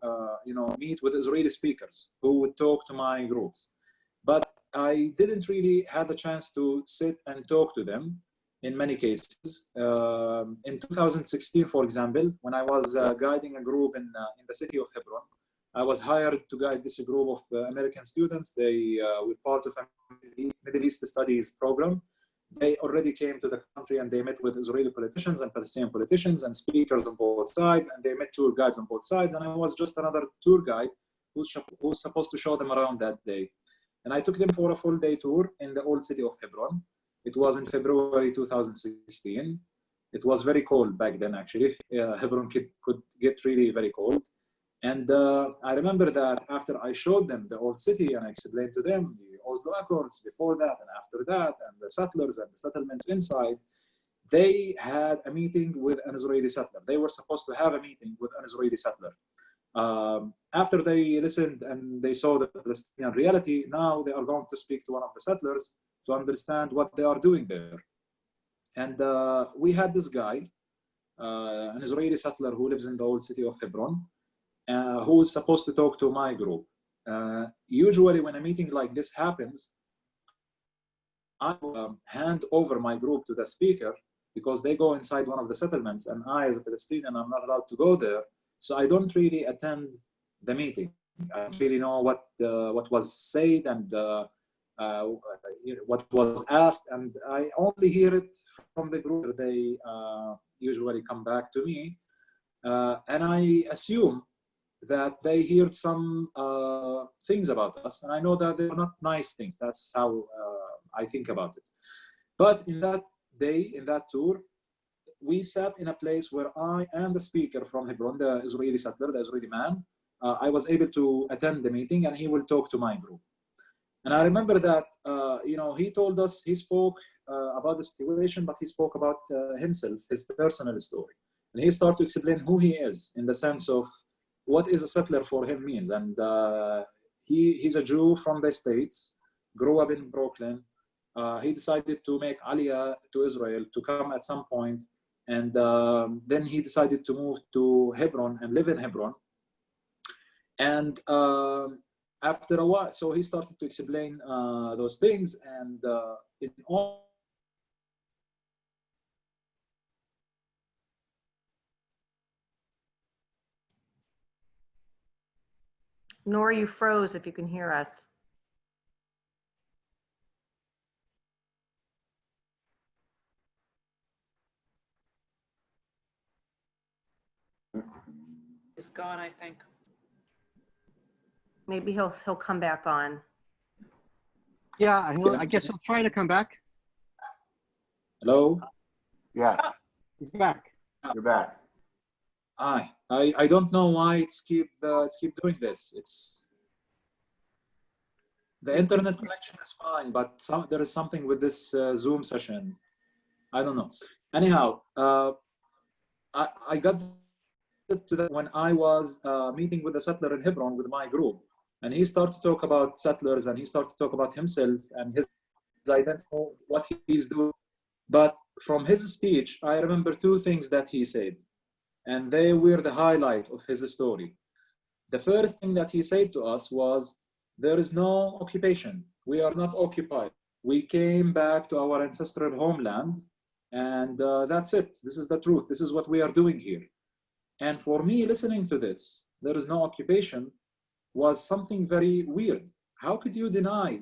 meet with Israeli speakers who would talk to my groups. But I didn't really have the chance to sit and talk to them in many cases. In 2016, for example, when I was guiding a group in the city of Hebron, I was hired to guide this group of American students. They were part of a Middle East Studies program. They already came to the country and they met with Israeli politicians and Palestinian politicians and speakers on both sides, and they met tour guides on both sides. And I was just another tour guide who's supposed to show them around that day. And I took them for a full day tour in the old city of Hebron. It was in February 2016. It was very cold back then, actually. Hebron could get really very cold. And I remember that after I showed them the old city and I explained to them the Oslo Accords before that and after that, and the settlers and the settlements inside, they had a meeting with an Israeli settler. They were supposed to have a meeting with an Israeli settler. After they listened and they saw the Palestinian reality, now they are going to speak to one of the settlers to understand what they are doing there. And we had this guy, an Israeli settler who lives in the old city of Hebron, who is supposed to talk to my group. Usually when a meeting like this happens, I hand over my group to the speaker because they go inside one of the settlements, and I, as a Palestinian, I'm not allowed to go there. So I don't really attend the meeting. I don't really know what was said and what was asked, and I only hear it from the group. They usually come back to me, and I assume that they heard some things about us, and I know that they're not nice things. That's how I think about it. But in that day, in that tour, we sat in a place where I and the speaker from Hebron, the Israeli settler, the Israeli man, I was able to attend the meeting, and he will talk to my group. And I remember that, he told us, he spoke about the situation, but he spoke about himself, his personal story. And he started to explain who he is in the sense of what is a settler for him means. And he's a Jew from the States, grew up in Brooklyn. He decided to make Aliyah to Israel to come at some point. And then he decided to move to Hebron and live in Hebron. And after a while, so he started to explain those things. And in all, Nora, you froze if you can hear us. It's gone, I think. Maybe he'll come back on. Yeah, I guess he'll try to come back. hello? Yeah, He's back. you're back. Hi. I don't know why it's keep doing this. It's the internet connection is fine, but there is something with this Zoom session. I don't know. Anyhow, I got to that when I was meeting with a settler in Hebron with my group, and he started to talk about settlers, and he started to talk about himself and his identity, what he's doing. But from his speech, I remember two things that he said, and they were the highlight of his story. The first thing that he said to us was, there is no occupation. We are not occupied. We came back to our ancestral homeland, and that's it. This is the truth. This is what we are doing here. And for me, listening to this, there is no occupation, was something very weird. How could you deny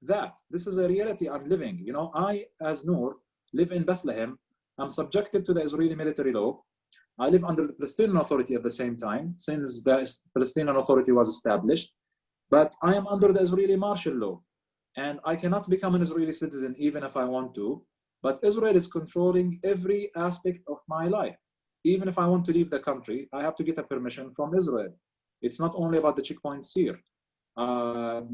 that? This is a reality I'm living. You know, I, as Noor, live in Bethlehem. I'm subjected to the Israeli military law. I live under the Palestinian Authority at the same time, since the Palestinian Authority was established. But I am under the Israeli martial law, and I cannot become an Israeli citizen even if I want to. But Israel is controlling every aspect of my life. Even if I want to leave the country, I have to get a permission from Israel. It's not only about the checkpoints here. Our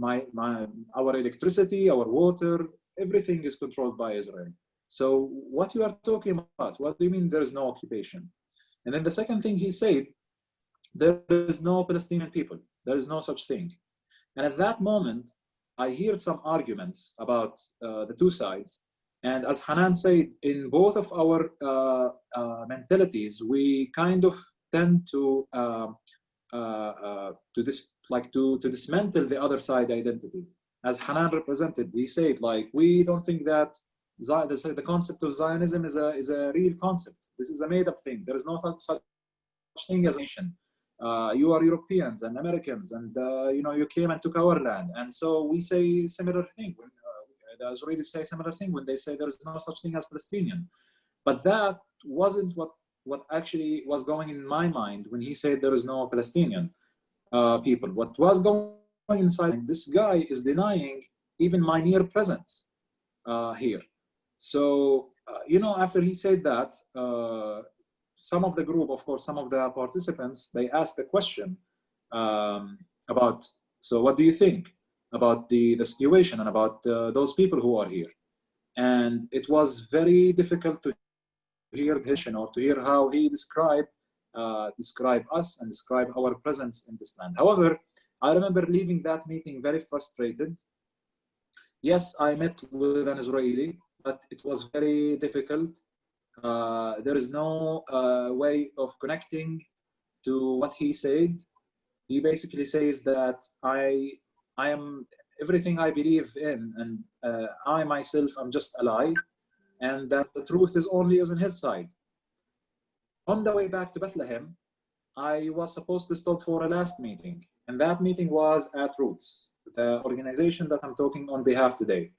electricity, our water, everything is controlled by Israel. So what you are talking about, what do you mean there is no occupation? And then the second thing he said, there is no Palestinian people. There is no such thing. And at that moment, I heard some arguments about the two sides. And as Hanan said, in both of our mentalities, we kind of tend to dismantle the other side identity. As Hanan represented, he said, like, we don't think that the concept of Zionism is a real concept. This is a made-up thing. There is no such thing as a nation. You are Europeans and Americans, and you came and took our land. And so we say similar thing. When, the Israelis say similar thing when they say there is no such thing as Palestinian. But that wasn't what actually was going in my mind when he said there is no Palestinian people. What was going inside, this guy is denying even my near presence here. So, after he said that, some of the group, of course, some of the participants, they asked the question about, so what do you think about the situation and about those people who are here? And it was very difficult to hear his or to hear how he describe us and describe our presence in this land. However, I remember leaving that meeting very frustrated. Yes, I met with an Israeli, but it was very difficult. There is no way of connecting to what he said. He basically says that I am everything I believe in, and I myself am just a lie, and that the truth is only on his side. On the way back to Bethlehem, I was supposed to stop for a last meeting, and that meeting was at Roots, the organization that I'm talking on behalf today.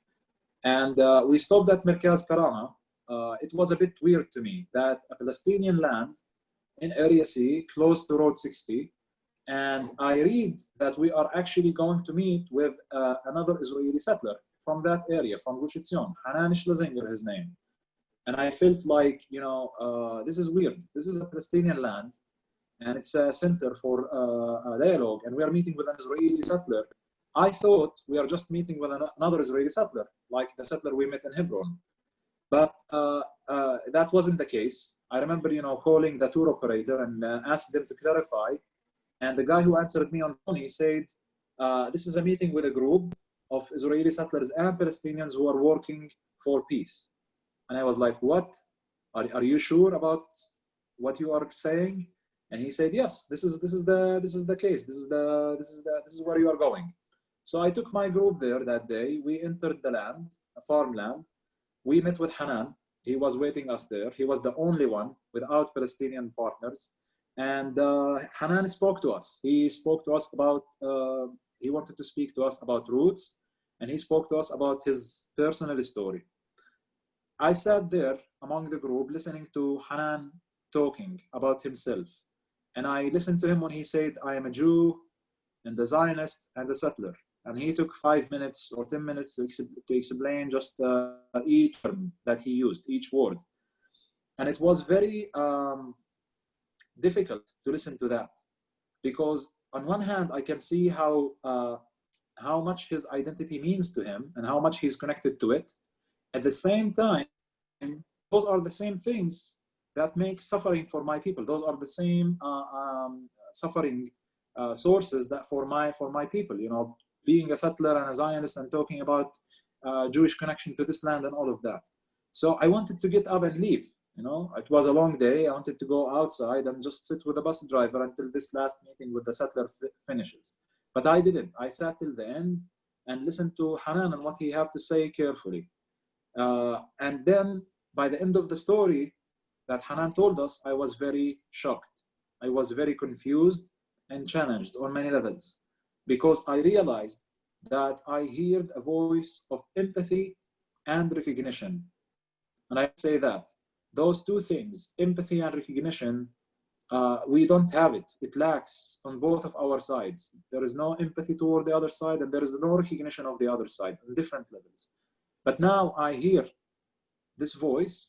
And we stopped at Merkaz Karama. It was a bit weird to me that a Palestinian land in Area C, close to Road 60, and I read that we are actually going to meet with another Israeli settler from that area, from Gush Etzion, Hanan Schlezinger, his name. And I felt like, this is weird. This is a Palestinian land, and it's a center for a dialogue, and we are meeting with an Israeli settler. I thought we are just meeting with another Israeli settler, like the settler we met in Hebron. But that wasn't the case. I remember, calling the tour operator and asked them to clarify. And the guy who answered me on the phone, he said, this is a meeting with a group of Israeli settlers and Palestinians who are working for peace. And I was like, what? Are you sure about what you are saying? And he said, yes, this is the case. This is where you are going. So I took my group there that day. We entered the land, a farmland. We met with Hanan. He was waiting us there. He was the only one without Palestinian partners. And Hanan spoke to us. He spoke to us about, he wanted to speak to us about Roots, and he spoke to us about his personal story. I sat there among the group listening to Hanan talking about himself. And I listened to him when he said, I am a Jew and a Zionist and a settler. And he took 5 minutes or 10 minutes to explain just each term that he used, each word. And it was very difficult to listen to that, because on one hand, I can see how much his identity means to him and how much he's connected to it. At the same time, those are the same things that make suffering for my people. Those are the same suffering sources that for my people, being a settler and a Zionist and talking about Jewish connection to this land and all of that. So I wanted to get up and leave. It was a long day. I wanted to go outside and just sit with the bus driver until this last meeting with the settler finishes. But I didn't. I sat till the end and listened to Hanan and what he had to say carefully. And then by the end of the story that Hanan told us, I was very shocked. I was very confused and challenged on many levels, because I realized that I heard a voice of empathy and recognition. And I say that those two things, empathy and recognition, we don't have it. It lacks on both of our sides. There is no empathy toward the other side, and there is no recognition of the other side on different levels. But now I hear this voice,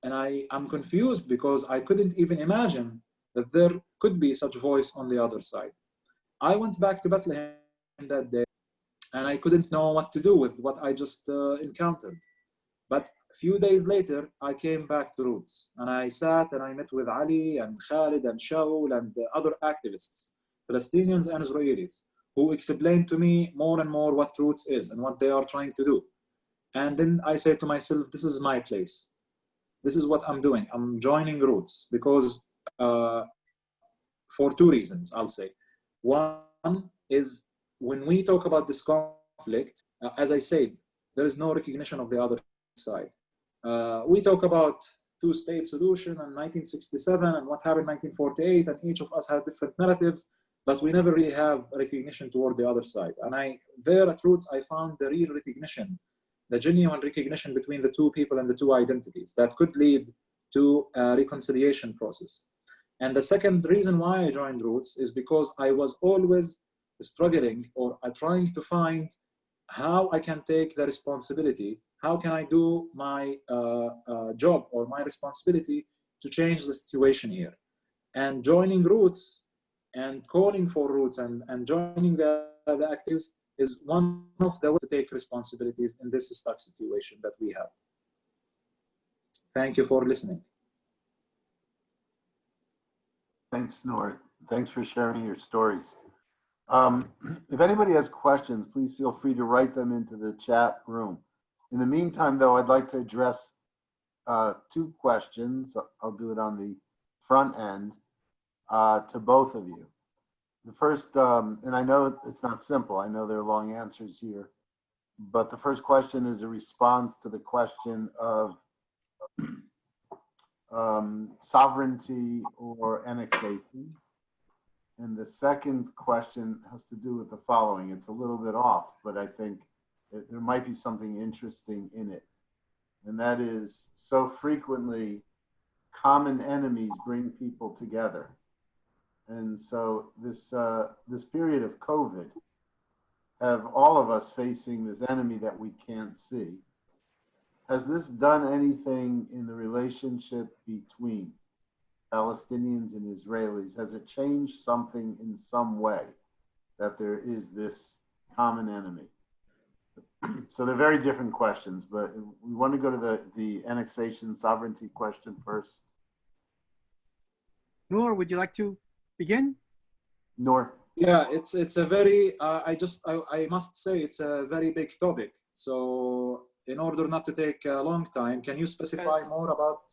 and I am confused because I couldn't even imagine that there could be such voice on the other side. I went back to Bethlehem that day, and I couldn't know what to do with what I just encountered. But a few days later, I came back to Roots, and I sat and I met with Ali and Khalid and Shaul and the other activists, Palestinians and Israelis, who explained to me more and more what Roots is and what they are trying to do. And then I said to myself, this is my place. This is what I'm doing. I'm joining Roots because for two reasons, I'll say. One is when we talk about this conflict, as I said, there is no recognition of the other side. We talk about two-state solution in 1967 and what happened in 1948, and each of us had different narratives, but we never really have recognition toward the other side. And there at Roots, I found the real recognition, the genuine recognition between the two people and the two identities that could lead to a reconciliation process. And the second reason why I joined Roots is because I was always struggling or trying to find how I can take the responsibility, how can I do my job or my responsibility to change the situation here. And joining Roots and calling for Roots and joining the activities is one of the ways to take responsibilities in this stuck situation that we have. Thank you for listening. Thanks, Noor. Thanks for sharing your stories. If anybody has questions, please feel free to write them into the chat room. In the meantime, though, I'd like to address two questions. I'll do it on the front end to both of you. The first, and I know it's not simple, I know there are long answers here, but the first question is a response to the question of sovereignty or annexation. And the second question has to do with the following. It's a little bit off, but I think there might be something interesting in it. And that is, so frequently, common enemies bring people together. And so this period of COVID have all of us facing this enemy that we can't see. Has this done anything in the relationship between Palestinians and Israelis? Has it changed something in some way that there is this common enemy? So they're very different questions, but we want to go to the annexation sovereignty question first. Noor, would you like to begin? Noor. Yeah, it's a very, I must say it's a very big topic. So in order not to take a long time, can you specify more about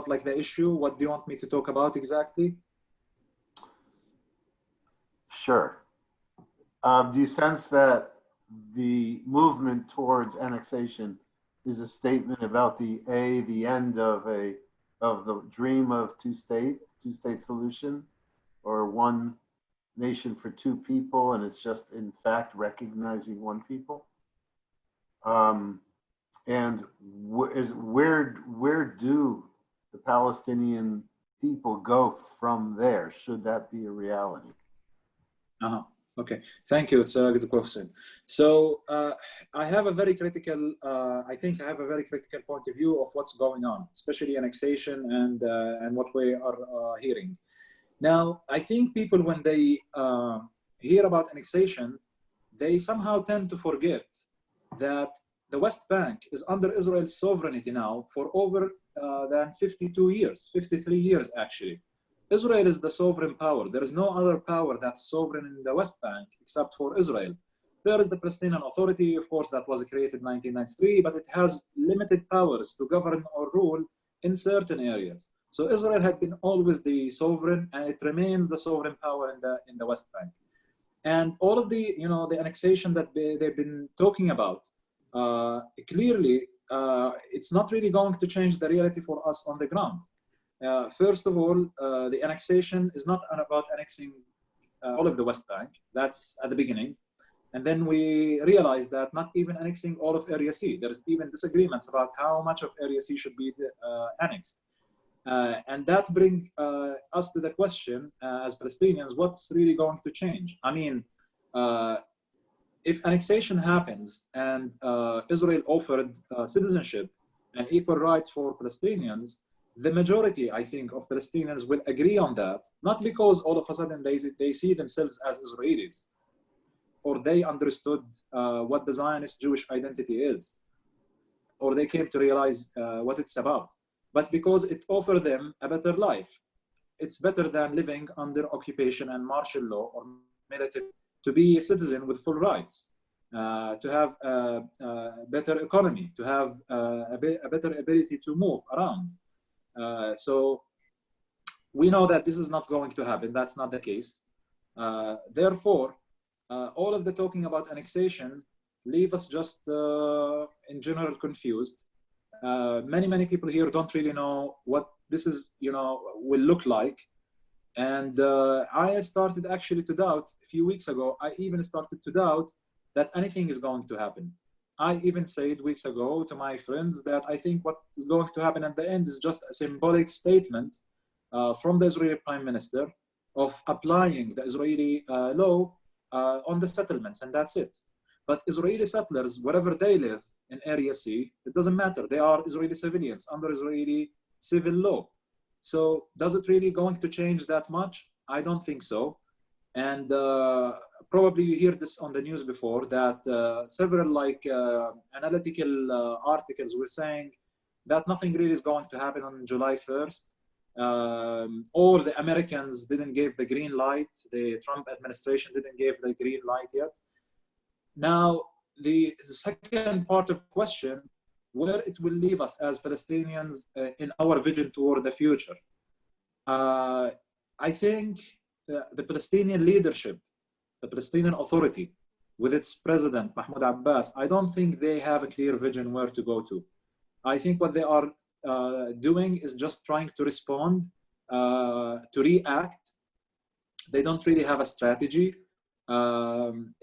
like the issue? What do you want me to talk about exactly? Sure. Do you sense that the movement towards annexation is a statement about the end of the dream of two-state solution, or one nation for two people, and it's just in fact recognizing one people? And where do the Palestinian people go from there? Should that be a reality? Okay, thank you. It's a good question. So I have a very critical, I think I have a very critical point of view of what's going on, especially annexation and what we are hearing. Now, I think people, when they hear about annexation, they somehow tend to forget that the West Bank is under Israel's sovereignty now for over than 52 years, 53 years actually. Israel is the sovereign power. There is no other power that's sovereign in the West Bank except for Israel. There is the Palestinian Authority, of course, that was created in 1993, but it has limited powers to govern or rule in certain areas. So Israel had been always the sovereign, and it remains the sovereign power in the West Bank. And all of the, the annexation that they've been talking about, clearly, it's not really going to change the reality for us on the ground. First of all, the annexation is not about annexing all of the West Bank. That's at the beginning. And then we realized that not even annexing all of Area C. There's even disagreements about how much of Area C should be annexed. And that brings us to the question, as Palestinians, what's really going to change? I mean, if annexation happens and Israel offered citizenship and equal rights for Palestinians, the majority, I think, of Palestinians will agree on that, not because all of a sudden they see themselves as Israelis, or they understood what the Zionist Jewish identity is, or they came to realize what it's about, but because it offered them a better life. It's better than living under occupation and martial law or military, to be a citizen with full rights, to have a better economy, to have a better ability to move around. So we know that this is not going to happen. That's not the case. Therefore, all of the talking about annexation leave us just in general confused. many people here don't really know what this is, will look like. And I started actually to doubt a few weeks ago. I even started to doubt that anything is going to happen. I even said weeks ago to my friends that I think what is going to happen at the end is just a symbolic statement from the Israeli Prime Minister of applying the Israeli law on the settlements, and that's it. But Israeli settlers, wherever they live in Area C, it doesn't matter. They are Israeli civilians under Israeli civil law. So does it really going to change that much? I don't think so. And probably you hear this on the news before that several analytical articles were saying that nothing really is going to happen on July 1st. Or the Americans didn't give the green light. The Trump administration didn't give the green light yet. Now, the second part of the question, where it will leave us as Palestinians in our vision toward the future. I think the Palestinian leadership, the Palestinian Authority, with its president, Mahmoud Abbas, I don't think they have a clear vision where to go to. I think what they are doing is just trying to respond, to react. They don't really have a strategy.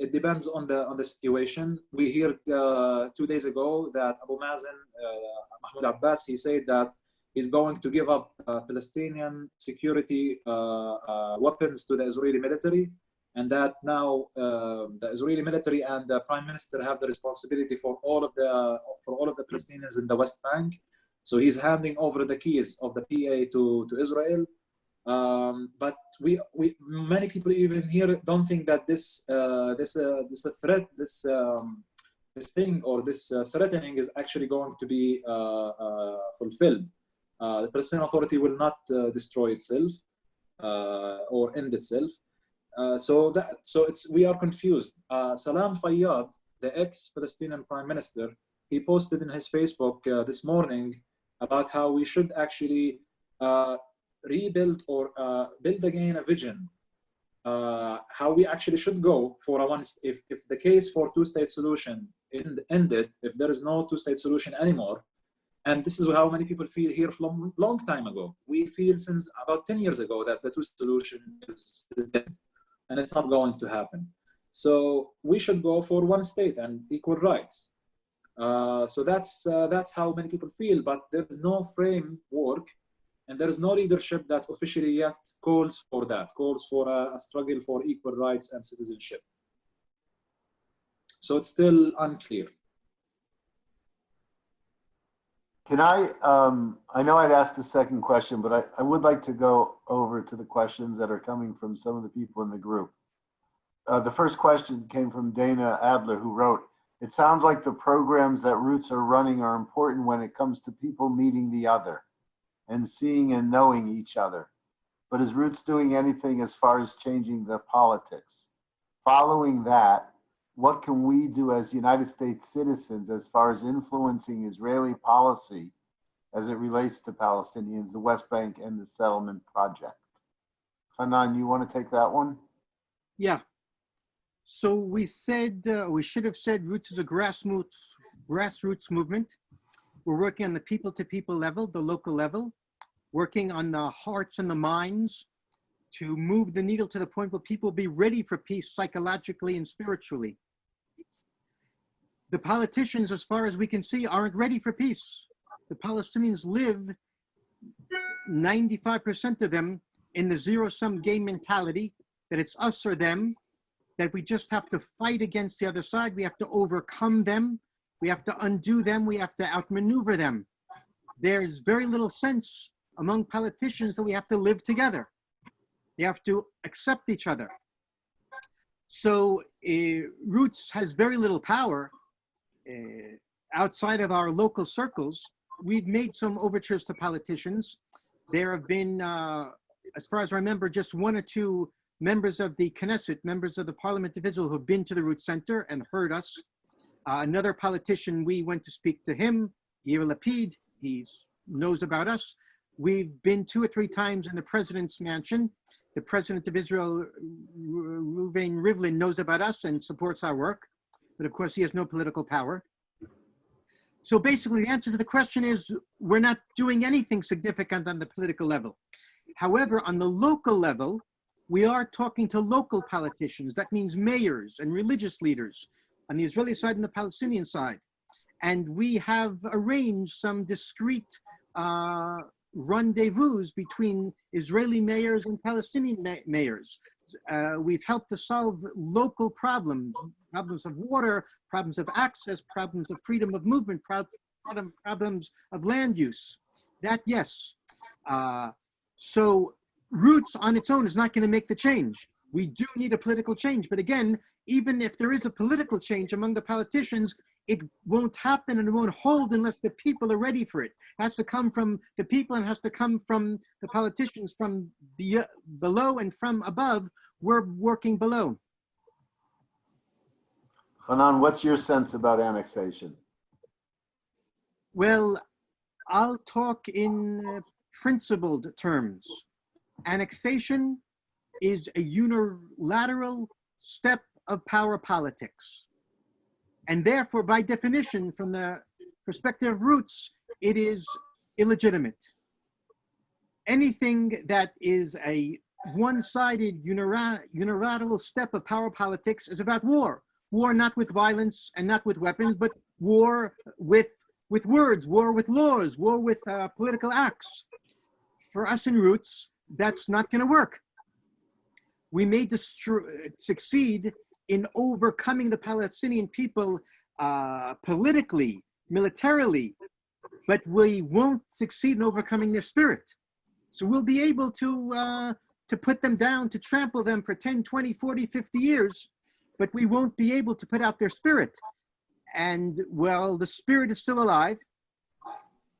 It depends on the situation. We heard 2 days ago that Abu Mazen, Mahmoud Abbas, he said that he's going to give up Palestinian security weapons to the Israeli military, and that now the Israeli military and the Prime Minister have the responsibility for all of the Palestinians in the West Bank. So he's handing over the keys of the PA to Israel. But many people even here don't think that this threat, this thing or this threatening is actually going to be fulfilled. The Palestinian Authority will not destroy itself or end itself. So we are confused. Salam Fayyad, the ex-Palestinian Prime Minister, he posted in his Facebook this morning about how we should actually rebuild or build again a vision, how we actually should go for if the case for two-state solution ended, if there is no two-state solution anymore, and this is how many people feel here from a long time ago. We feel since about 10 years ago that the two-state solution is dead, and it's not going to happen. So we should go for one state and equal rights. So that's how many people feel, but there's no framework and there is no leadership that officially yet calls for a struggle for equal rights and citizenship. So it's still unclear. Can I know I'd asked the second question, but I would like to go over to the questions that are coming from some of the people in the group. The first question came from Dana Adler, who wrote, "It sounds like the programs that Roots are running are important when it comes to people meeting the other and seeing and knowing each other. But is Roots doing anything as far as changing the politics? Following that, what can we do as United States citizens as far as influencing Israeli policy as it relates to Palestinians, the West Bank, and the settlement project?" Hanan, you want to take that one? Yeah. So we said, we should have said Roots is a grassroots movement. We're working on the people-to-people level, the local level, working on the hearts and the minds to move the needle to the point where people be ready for peace psychologically and spiritually. The politicians, as far as we can see, aren't ready for peace. The Palestinians live, 95% of them, in the zero-sum game mentality, that it's us or them, that we just have to fight against the other side. We have to overcome them. We have to undo them. We have to outmaneuver them. There's very little sense among politicians that we have to live together. They have to accept each other. So Roots has very little power outside of our local circles. We've made some overtures to politicians. There have been, as far as I remember, just one or two members of the Knesset, members of the Parliament of Israel, who've been to the Roots Center and heard us. Another politician, we went to speak to him, Yair Lapid, he knows about us. We've been 2 or 3 times in the president's mansion. The president of Israel, Reuven Rivlin, knows about us and supports our work, but of course he has no political power. So basically, the answer to the question is we're not doing anything significant on the political level. However, on the local level, we are talking to local politicians. That means mayors and religious leaders on the Israeli side and the Palestinian side. And we have arranged some discrete rendezvous between Israeli mayors and Palestinian mayors. We've helped to solve local problems, problems of water, problems of access, problems of freedom of movement, problems of land use. That, yes. So roots on its own is not going to make the change. We do need a political change. But again, even if there is a political change among the politicians, it won't happen and it won't hold unless the people are ready for it. It has to come from the people and has to come from the politicians from below and from above. We're working below. Hanan, what's your sense about annexation? Well, I'll talk in principled terms. Annexation is a unilateral step of power politics. And therefore, by definition, from the perspective of roots, it is illegitimate. Anything that is a one-sided unilateral step of power politics is about war. War not with violence and not with weapons, but war with words, war with laws, war with political acts. For us in roots, that's not going to work. We may succeed in overcoming the Palestinian people politically, militarily, but we won't succeed in overcoming their spirit. So we'll be able to put them down, to trample them for 10, 20, 40, 50 years, but we won't be able to put out their spirit. And while the spirit is still alive,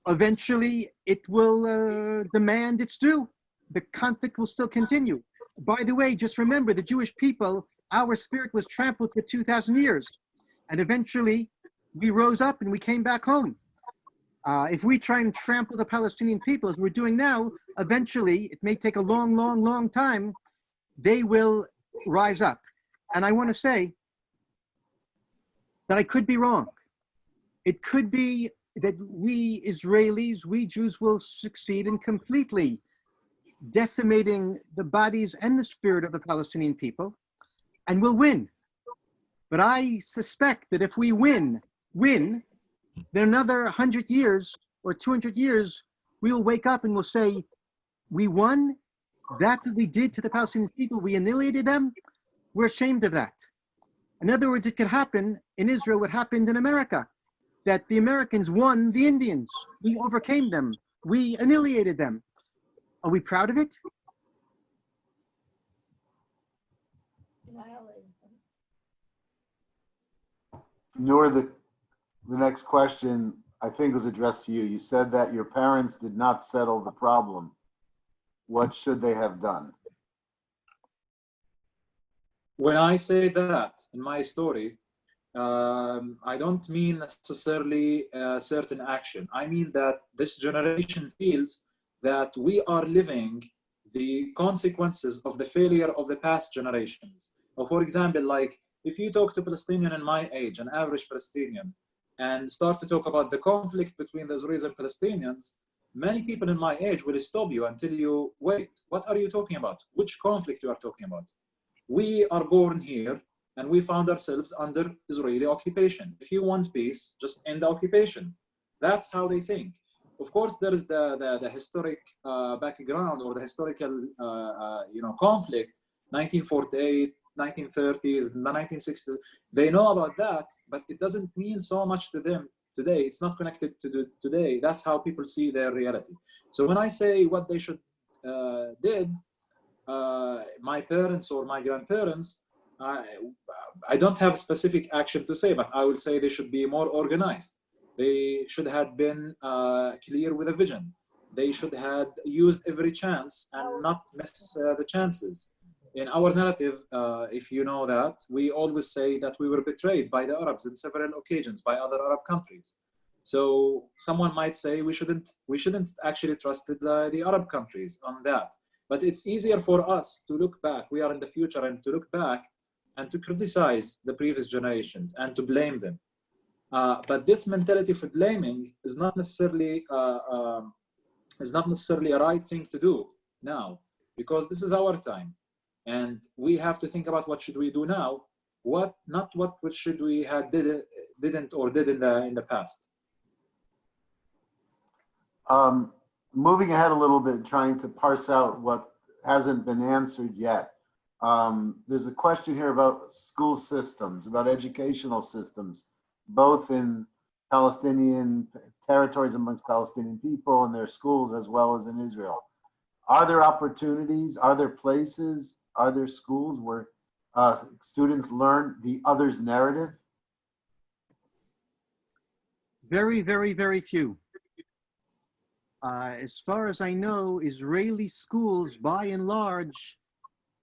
eventually it will demand its due. The conflict will still continue. By the way, just remember the Jewish people, our spirit was trampled for 2,000 years. And eventually we rose up and we came back home. If we try and trample the Palestinian people as we're doing now, eventually, it may take a long, long, long time, they will rise up. And I want to say that I could be wrong. It could be that we Israelis, we Jews will succeed in completely decimating the bodies and the spirit of the Palestinian people, and we'll win. But I suspect that if we win, then another 100 years or 200 years, we will wake up and we'll say, we won, that's what we did to the Palestinian people, we annihilated them, we're ashamed of that. In other words, it could happen in Israel what happened in America, that the Americans won the Indians, we overcame them, we annihilated them. Are we proud of it? Noor, the next question I think was addressed to you. You said that your parents did not settle the problem. What should they have done? When I say that in my story, I don't mean necessarily a certain action. I mean that this generation feels that we are living the consequences of the failure of the past generations. Or for example, like if you talk to Palestinian in my age, an average Palestinian, and start to talk about the conflict between the Israelis and Palestinians, many people in my age will stop you and tell you, wait, what are you talking about? Which conflict you are talking about? We are born here and we found ourselves under Israeli occupation. If you want peace, just end the occupation. That's how they think. Of course, there is the historic background or the historical conflict, 1948, 1930s, the 1960s. They know about that, but it doesn't mean so much to them today. It's not connected to today. That's how people see their reality. So when I say what they should did, my parents or my grandparents, I don't have specific action to say, but I will say they should be more organized. They should have been clear with a vision. They should have used every chance and not miss the chances. In our narrative, if you know that, we always say that we were betrayed by the Arabs in several occasions by other Arab countries. So someone might say we shouldn't actually trust the Arab countries on that. But it's easier for us to look back. We are in the future and to look back and to criticize the previous generations and to blame them. But this mentality for blaming is not necessarily a right thing to do now, because this is our time, and we have to think about what should we do now, not what should we have didn't or did in the past. Moving ahead a little bit, trying to parse out what hasn't been answered yet. There's a question here about school systems, about educational systems, both in Palestinian territories amongst Palestinian people and their schools, as well as in Israel. Are there opportunities? Are there places? Are there schools where students learn the other's narrative? Very, very, very few. As far as I know, Israeli schools, by and large,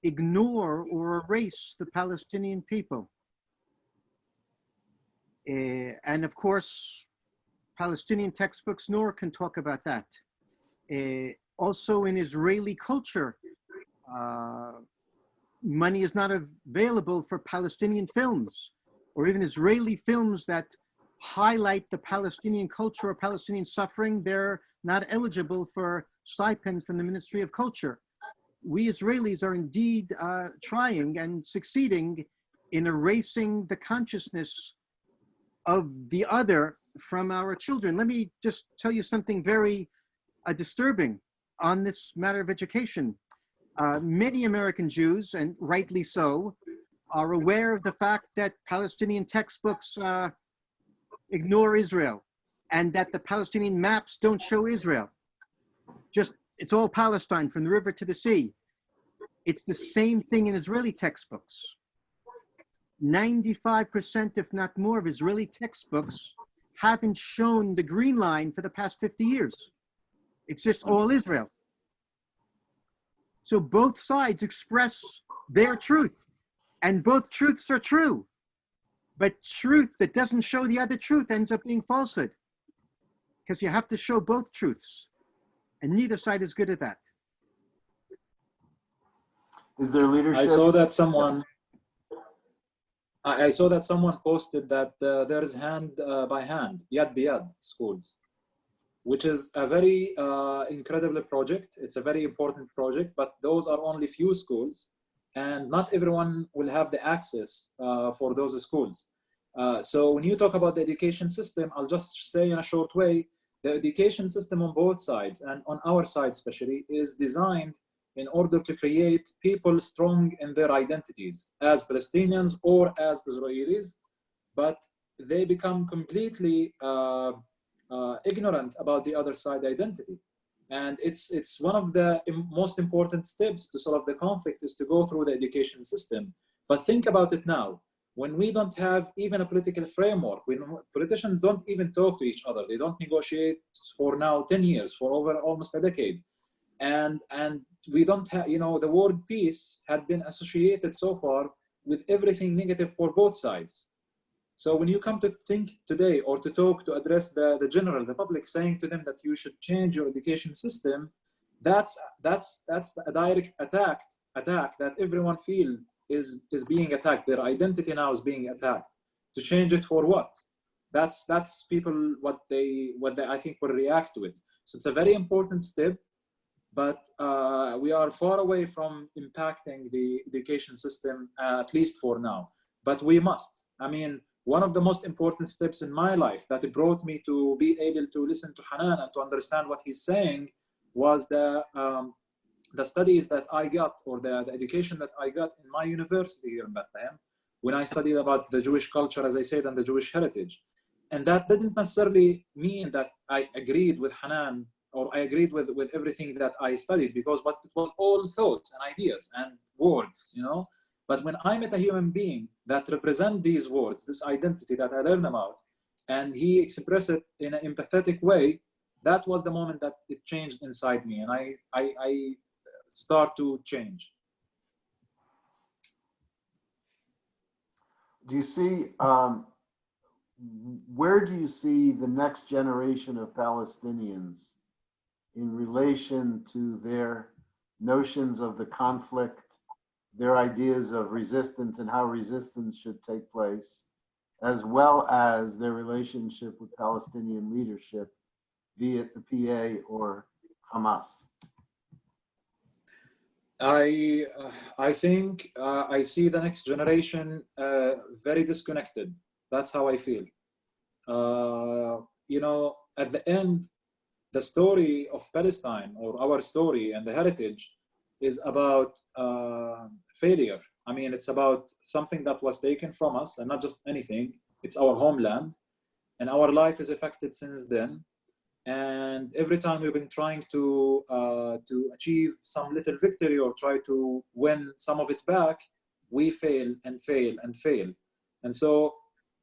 ignore or erase the Palestinian people. And of course, Palestinian textbooks, Noor can talk about that. Also in Israeli culture, money is not available for Palestinian films, or even Israeli films that highlight the Palestinian culture or Palestinian suffering. They're not eligible for stipends from the Ministry of Culture. We Israelis are indeed trying and succeeding in erasing the consciousness of the other from our children. Let me just tell you something very disturbing on this matter of education. Many American Jews, and rightly so, are aware of the fact that Palestinian textbooks ignore Israel, and that the Palestinian maps don't show Israel. Just, it's all Palestine from the river to the sea. It's the same thing in Israeli textbooks. 95%, if not more, of Israeli textbooks haven't shown the green line for the past 50 years. It's just all Israel. So both sides express their truth, and both truths are true. But truth that doesn't show the other truth ends up being falsehood, because you have to show both truths, and neither side is good at that. Is there leadership? I saw that someone posted that there is hand by hand, yad biyad schools, which is a very incredible project. It's a very important project, but those are only few schools, and not everyone will have the access for those schools. So when you talk about the education system, I'll just say in a short way, the education system on both sides, and on our side especially, is designed in order to create people strong in their identities as Palestinians or as Israelis, but they become completely ignorant about the other side identity. And it's one of the most important steps to solve the conflict is to go through the education system. But think about it now, when we don't have even a political framework, when politicians don't even talk to each other, they don't negotiate for now 10 years, for over almost a decade. And we don't have, you know, the word peace had been associated so far with everything negative for both sides. So when you come to think today or to talk, to address the general, the public, saying to them that you should change your education system, that's a direct attack that everyone feel is being attacked. Their identity now is being attacked. To change it for what? That's people what they I think will react to it. So it's a very important step, but we are far away from impacting the education system, at least for now. But we must. I mean, one of the most important steps in my life that brought me to be able to listen to Hanan and to understand what he's saying was the studies that I got, or the education that I got in my university here in Bethlehem, when I studied about the Jewish culture, as I said, and the Jewish heritage. And that didn't necessarily mean that I agreed with Hanan or I agreed with everything that I studied, because it was all thoughts and ideas and words, you know. But when I met a human being that represent these words, this identity that I learned about, and he expressed it in an empathetic way, that was the moment that it changed inside me, and I start to change. Do you see, where do you see the next generation of Palestinians in relation to their notions of the conflict, their ideas of resistance and how resistance should take place, as well as their relationship with Palestinian leadership, be it the PA or Hamas? I think I see the next generation very disconnected. That's how I feel. You know, at the end, the story of Palestine, or our story and the heritage, is about failure. I mean, it's about something that was taken from us, and not just anything. It's our homeland, and our life is affected since then. And every time we've been trying to achieve some little victory or try to win some of it back, we fail and fail and fail. And so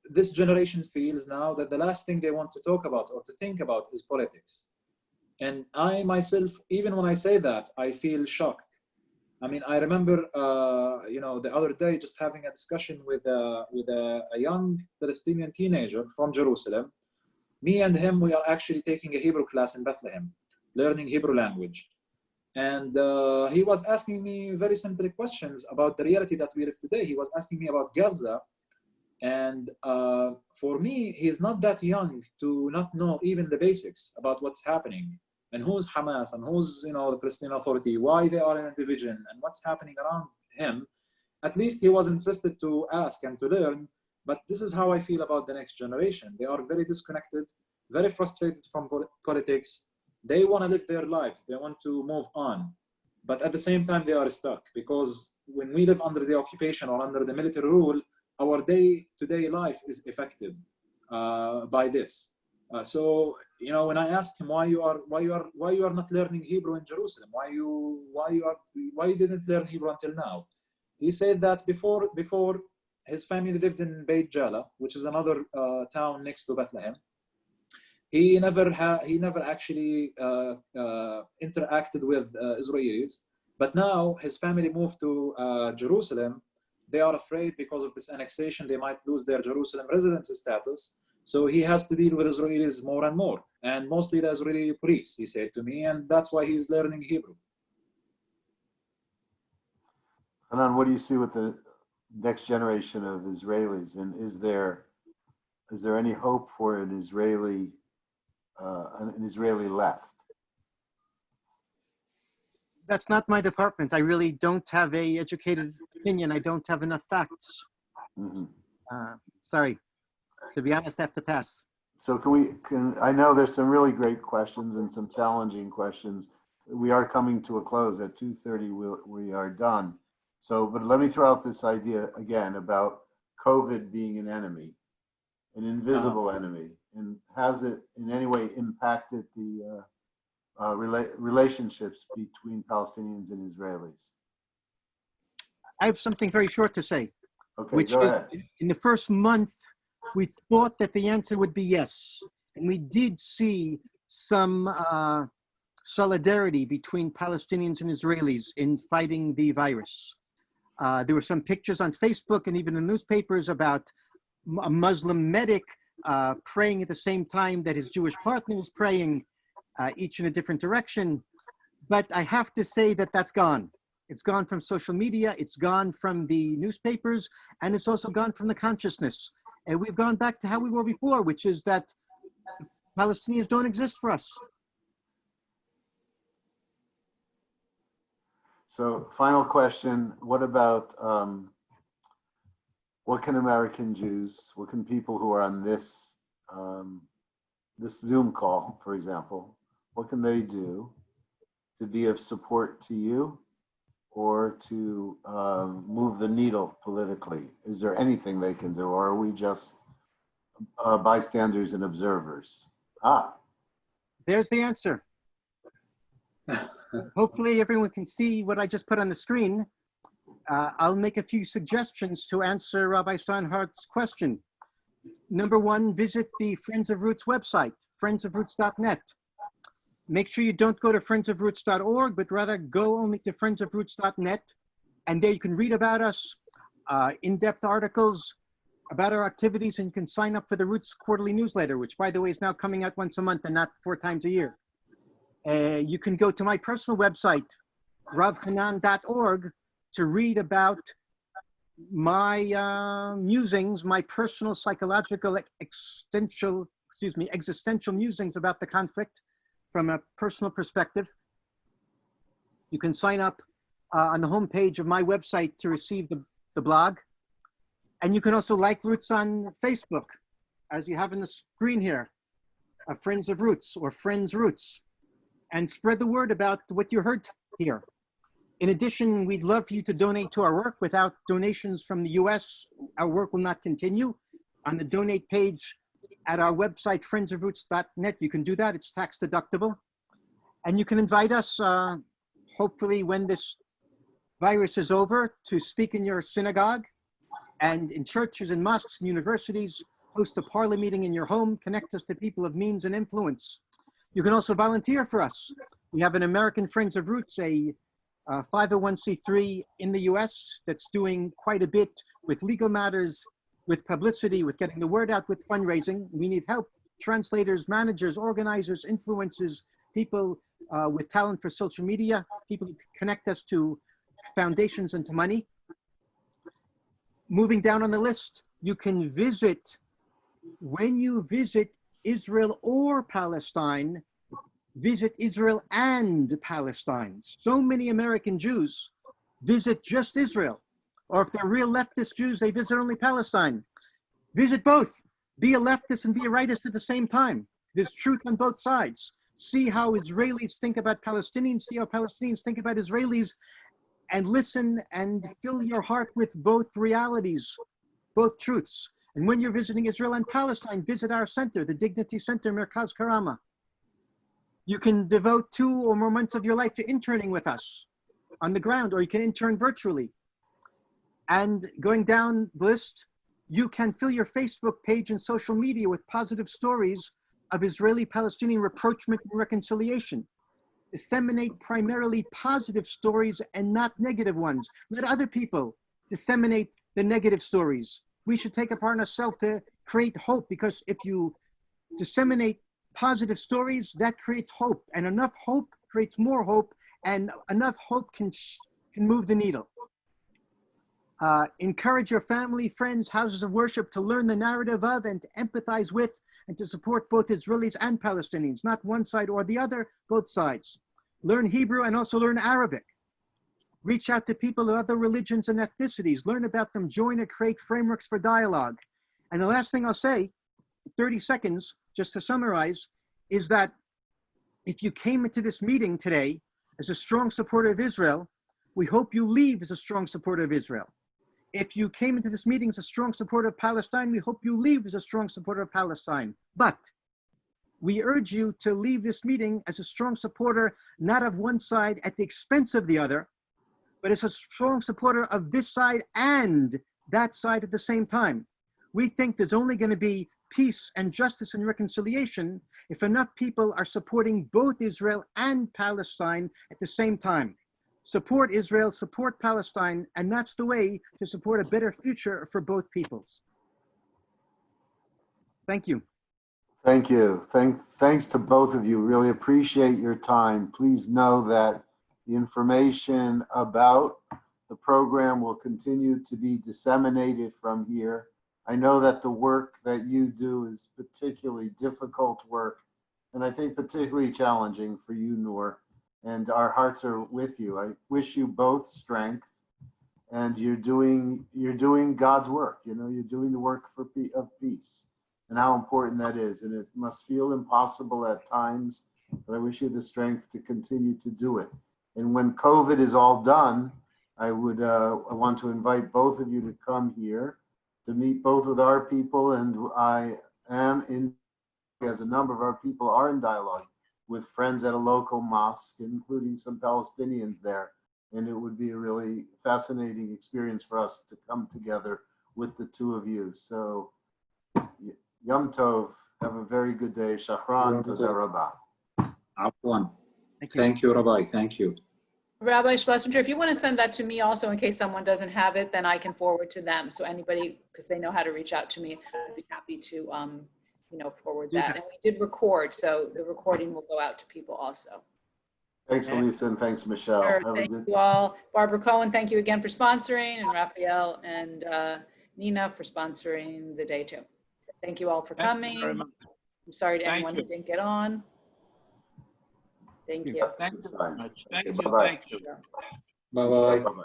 this generation feels now that the last thing they want to talk about or to think about is politics. And I myself, even when I say that, I feel shocked. I mean, I remember, you know, the other day just having a discussion with a young Palestinian teenager from Jerusalem. Me and him, we are actually taking a Hebrew class in Bethlehem, learning Hebrew language. And he was asking me very simple questions about the reality that we live today. He was asking me about Gaza. And for me, he's not that young to not know even the basics about what's happening and who's Hamas and who's, you know, the Palestinian Authority, why they are in a division and what's happening around him. At least he was interested to ask and to learn. But this is how I feel about the next generation. They are very disconnected, very frustrated from politics. They want to live their lives. They want to move on. But at the same time, they are stuck, because when we live under the occupation or under the military rule, our day-to-day life is affected by this. So, you know, when I ask him why you are not learning Hebrew in Jerusalem, why you didn't learn Hebrew until now, he said that before his family lived in Beit Jala, which is another town next to Bethlehem. He never actually interacted with Israelis. But now his family moved to Jerusalem. They are afraid because of this annexation, they might lose their Jerusalem residency status. So he has to deal with Israelis more and more, and mostly the Israeli police, he said to me, and that's why he's learning Hebrew. Hanan, what do you see with the next generation of Israelis, and is there any hope for an Israeli left? That's not my department. I really don't have a educated opinion. I don't have enough facts. Mm-hmm. Sorry. To be honest, I have to pass. So I know there's some really great questions and some challenging questions. We are coming to a close at 2:30. We are done. So, but let me throw out this idea again about COVID being an enemy, an invisible enemy, and has it in any way impacted the relationships between Palestinians and Israelis? I have something very short to say. Okay, which go is, ahead. in the first month, we thought that the answer would be yes. And we did see some solidarity between Palestinians and Israelis in fighting the virus. There were some pictures on Facebook and even the newspapers about a Muslim medic praying at the same time that his Jewish partner was praying, each in a different direction. But I have to say that that's gone. It's gone from social media, it's gone from the newspapers, and it's also gone from the consciousness. And we've gone back to how we were before, which is that Palestinians don't exist for us. So, final question, what about, what can American Jews, what can people who are on this Zoom call, for example, what can they do to be of support to you or to move the needle politically? Is there anything they can do, or are we just bystanders and observers? There's the answer. Hopefully everyone can see what I just put on the screen. I'll make a few suggestions to answer Rabbi Steinhardt's question. Number one, visit the Friends of Roots website, friendsofroots.net. Make sure you don't go to friendsofroots.org, but rather go only to friendsofroots.net. And there you can read about us, in-depth articles about our activities, and you can sign up for the Roots quarterly newsletter, which, by the way, is now coming out once a month and not 4 times a year. You can go to my personal website, ravchanan.org, to read about my musings, my personal psychological existential musings about the conflict from a personal perspective. You can sign up on the homepage of my website to receive the blog. And you can also like Roots on Facebook, as you have on the screen here, Friends of Roots or Friends Roots, and spread the word about what you heard here. In addition, we'd love for you to donate to our work. Without donations from the US, our work will not continue. On the donate page at our website, friendsofroots.net, you can do that. It's tax deductible. And you can invite us, hopefully when this virus is over, to speak in your synagogue and in churches and mosques and universities, host a parlor meeting in your home, connect us to people of means and influence. You can also volunteer for us. We have an American Friends of Roots, a 501c3 in the US that's doing quite a bit with legal matters, with publicity, with getting the word out, with fundraising. We need help, translators, managers, organizers, influencers, people with talent for social media, people who connect us to foundations and to money. Moving down on the list, you can visit, when you visit Israel or Palestine, visit Israel and Palestine. So many American Jews visit just Israel, or if they're real leftist Jews, they visit only Palestine. Visit both. Be a leftist and be a rightist at the same time. There's truth on both sides. See how Israelis think about Palestinians, see how Palestinians think about Israelis, and listen and fill your heart with both realities, both truths. And when you're visiting Israel and Palestine, visit our center, the Dignity Center, Merkaz Karama. You can devote 2 or more months of your life to interning with us on the ground, or you can intern virtually. And going down the list, you can fill your Facebook page and social media with positive stories of Israeli-Palestinian rapprochement and reconciliation. Disseminate primarily positive stories and not negative ones. Let other people disseminate the negative stories. We should take upon ourselves to create hope, because if you disseminate positive stories, that creates hope, and enough hope creates more hope, and enough hope can move the needle. Encourage your family, friends, houses of worship to learn the narrative of and to empathize with and to support both Israelis and Palestinians, not one side or the other, both sides. Learn Hebrew and also learn Arabic. Reach out to people of other religions and ethnicities, learn about them, join or create frameworks for dialogue. And the last thing I'll say, 30 seconds, just to summarize, is that if you came into this meeting today as a strong supporter of Israel, we hope you leave as a strong supporter of Israel. If you came into this meeting as a strong supporter of Palestine, we hope you leave as a strong supporter of Palestine. But we urge you to leave this meeting as a strong supporter, not of one side at the expense of the other, but as a strong supporter of this side and that side at the same time. We think there's only going to be peace and justice and reconciliation if enough people are supporting both Israel and Palestine at the same time. Support Israel, support Palestine, and that's the way to support a better future for both peoples. Thank you. Thank you. Thanks to both of you. Really appreciate your time. Please know that the information about the program will continue to be disseminated from here. I know that the work that you do is particularly difficult work, and I think particularly challenging for you, Noor, and our hearts are with you. I wish you both strength, and you're doing God's work. You know, you're doing the work of peace, and how important that is. And it must feel impossible at times, but I wish you the strength to continue to do it. And when COVID is all done, I want to invite both of you to come here to meet both with our people, and I am in, as a number of our people are in dialogue with friends at a local mosque, including some Palestinians there. And it would be a really fascinating experience for us to come together with the two of you. So Yom Tov, have a very good day. Shachran, Toda Rabah. Afwan. Thank you. Thank you, Rabbi. Thank you. Rabbi Schlesinger, if you want to send that to me also in case someone doesn't have it, then I can forward to them. So anybody, because they know how to reach out to me, I'd be happy to, forward that. And we did record, so the recording will go out to people also. Thanks, Elisa, and thanks, Michelle. Sure, Have a thank good. you all. Barbara Cohen, thank you again for sponsoring, and Raphael and Nina for sponsoring the day too. Thank you all for Thank you coming. very much. I'm sorry to Thank anyone who you. didn't get on. Thank you. That's a Thank good you very sign. much. Thank Okay, you. bye-bye. Thank you. Bye-bye. Bye-bye.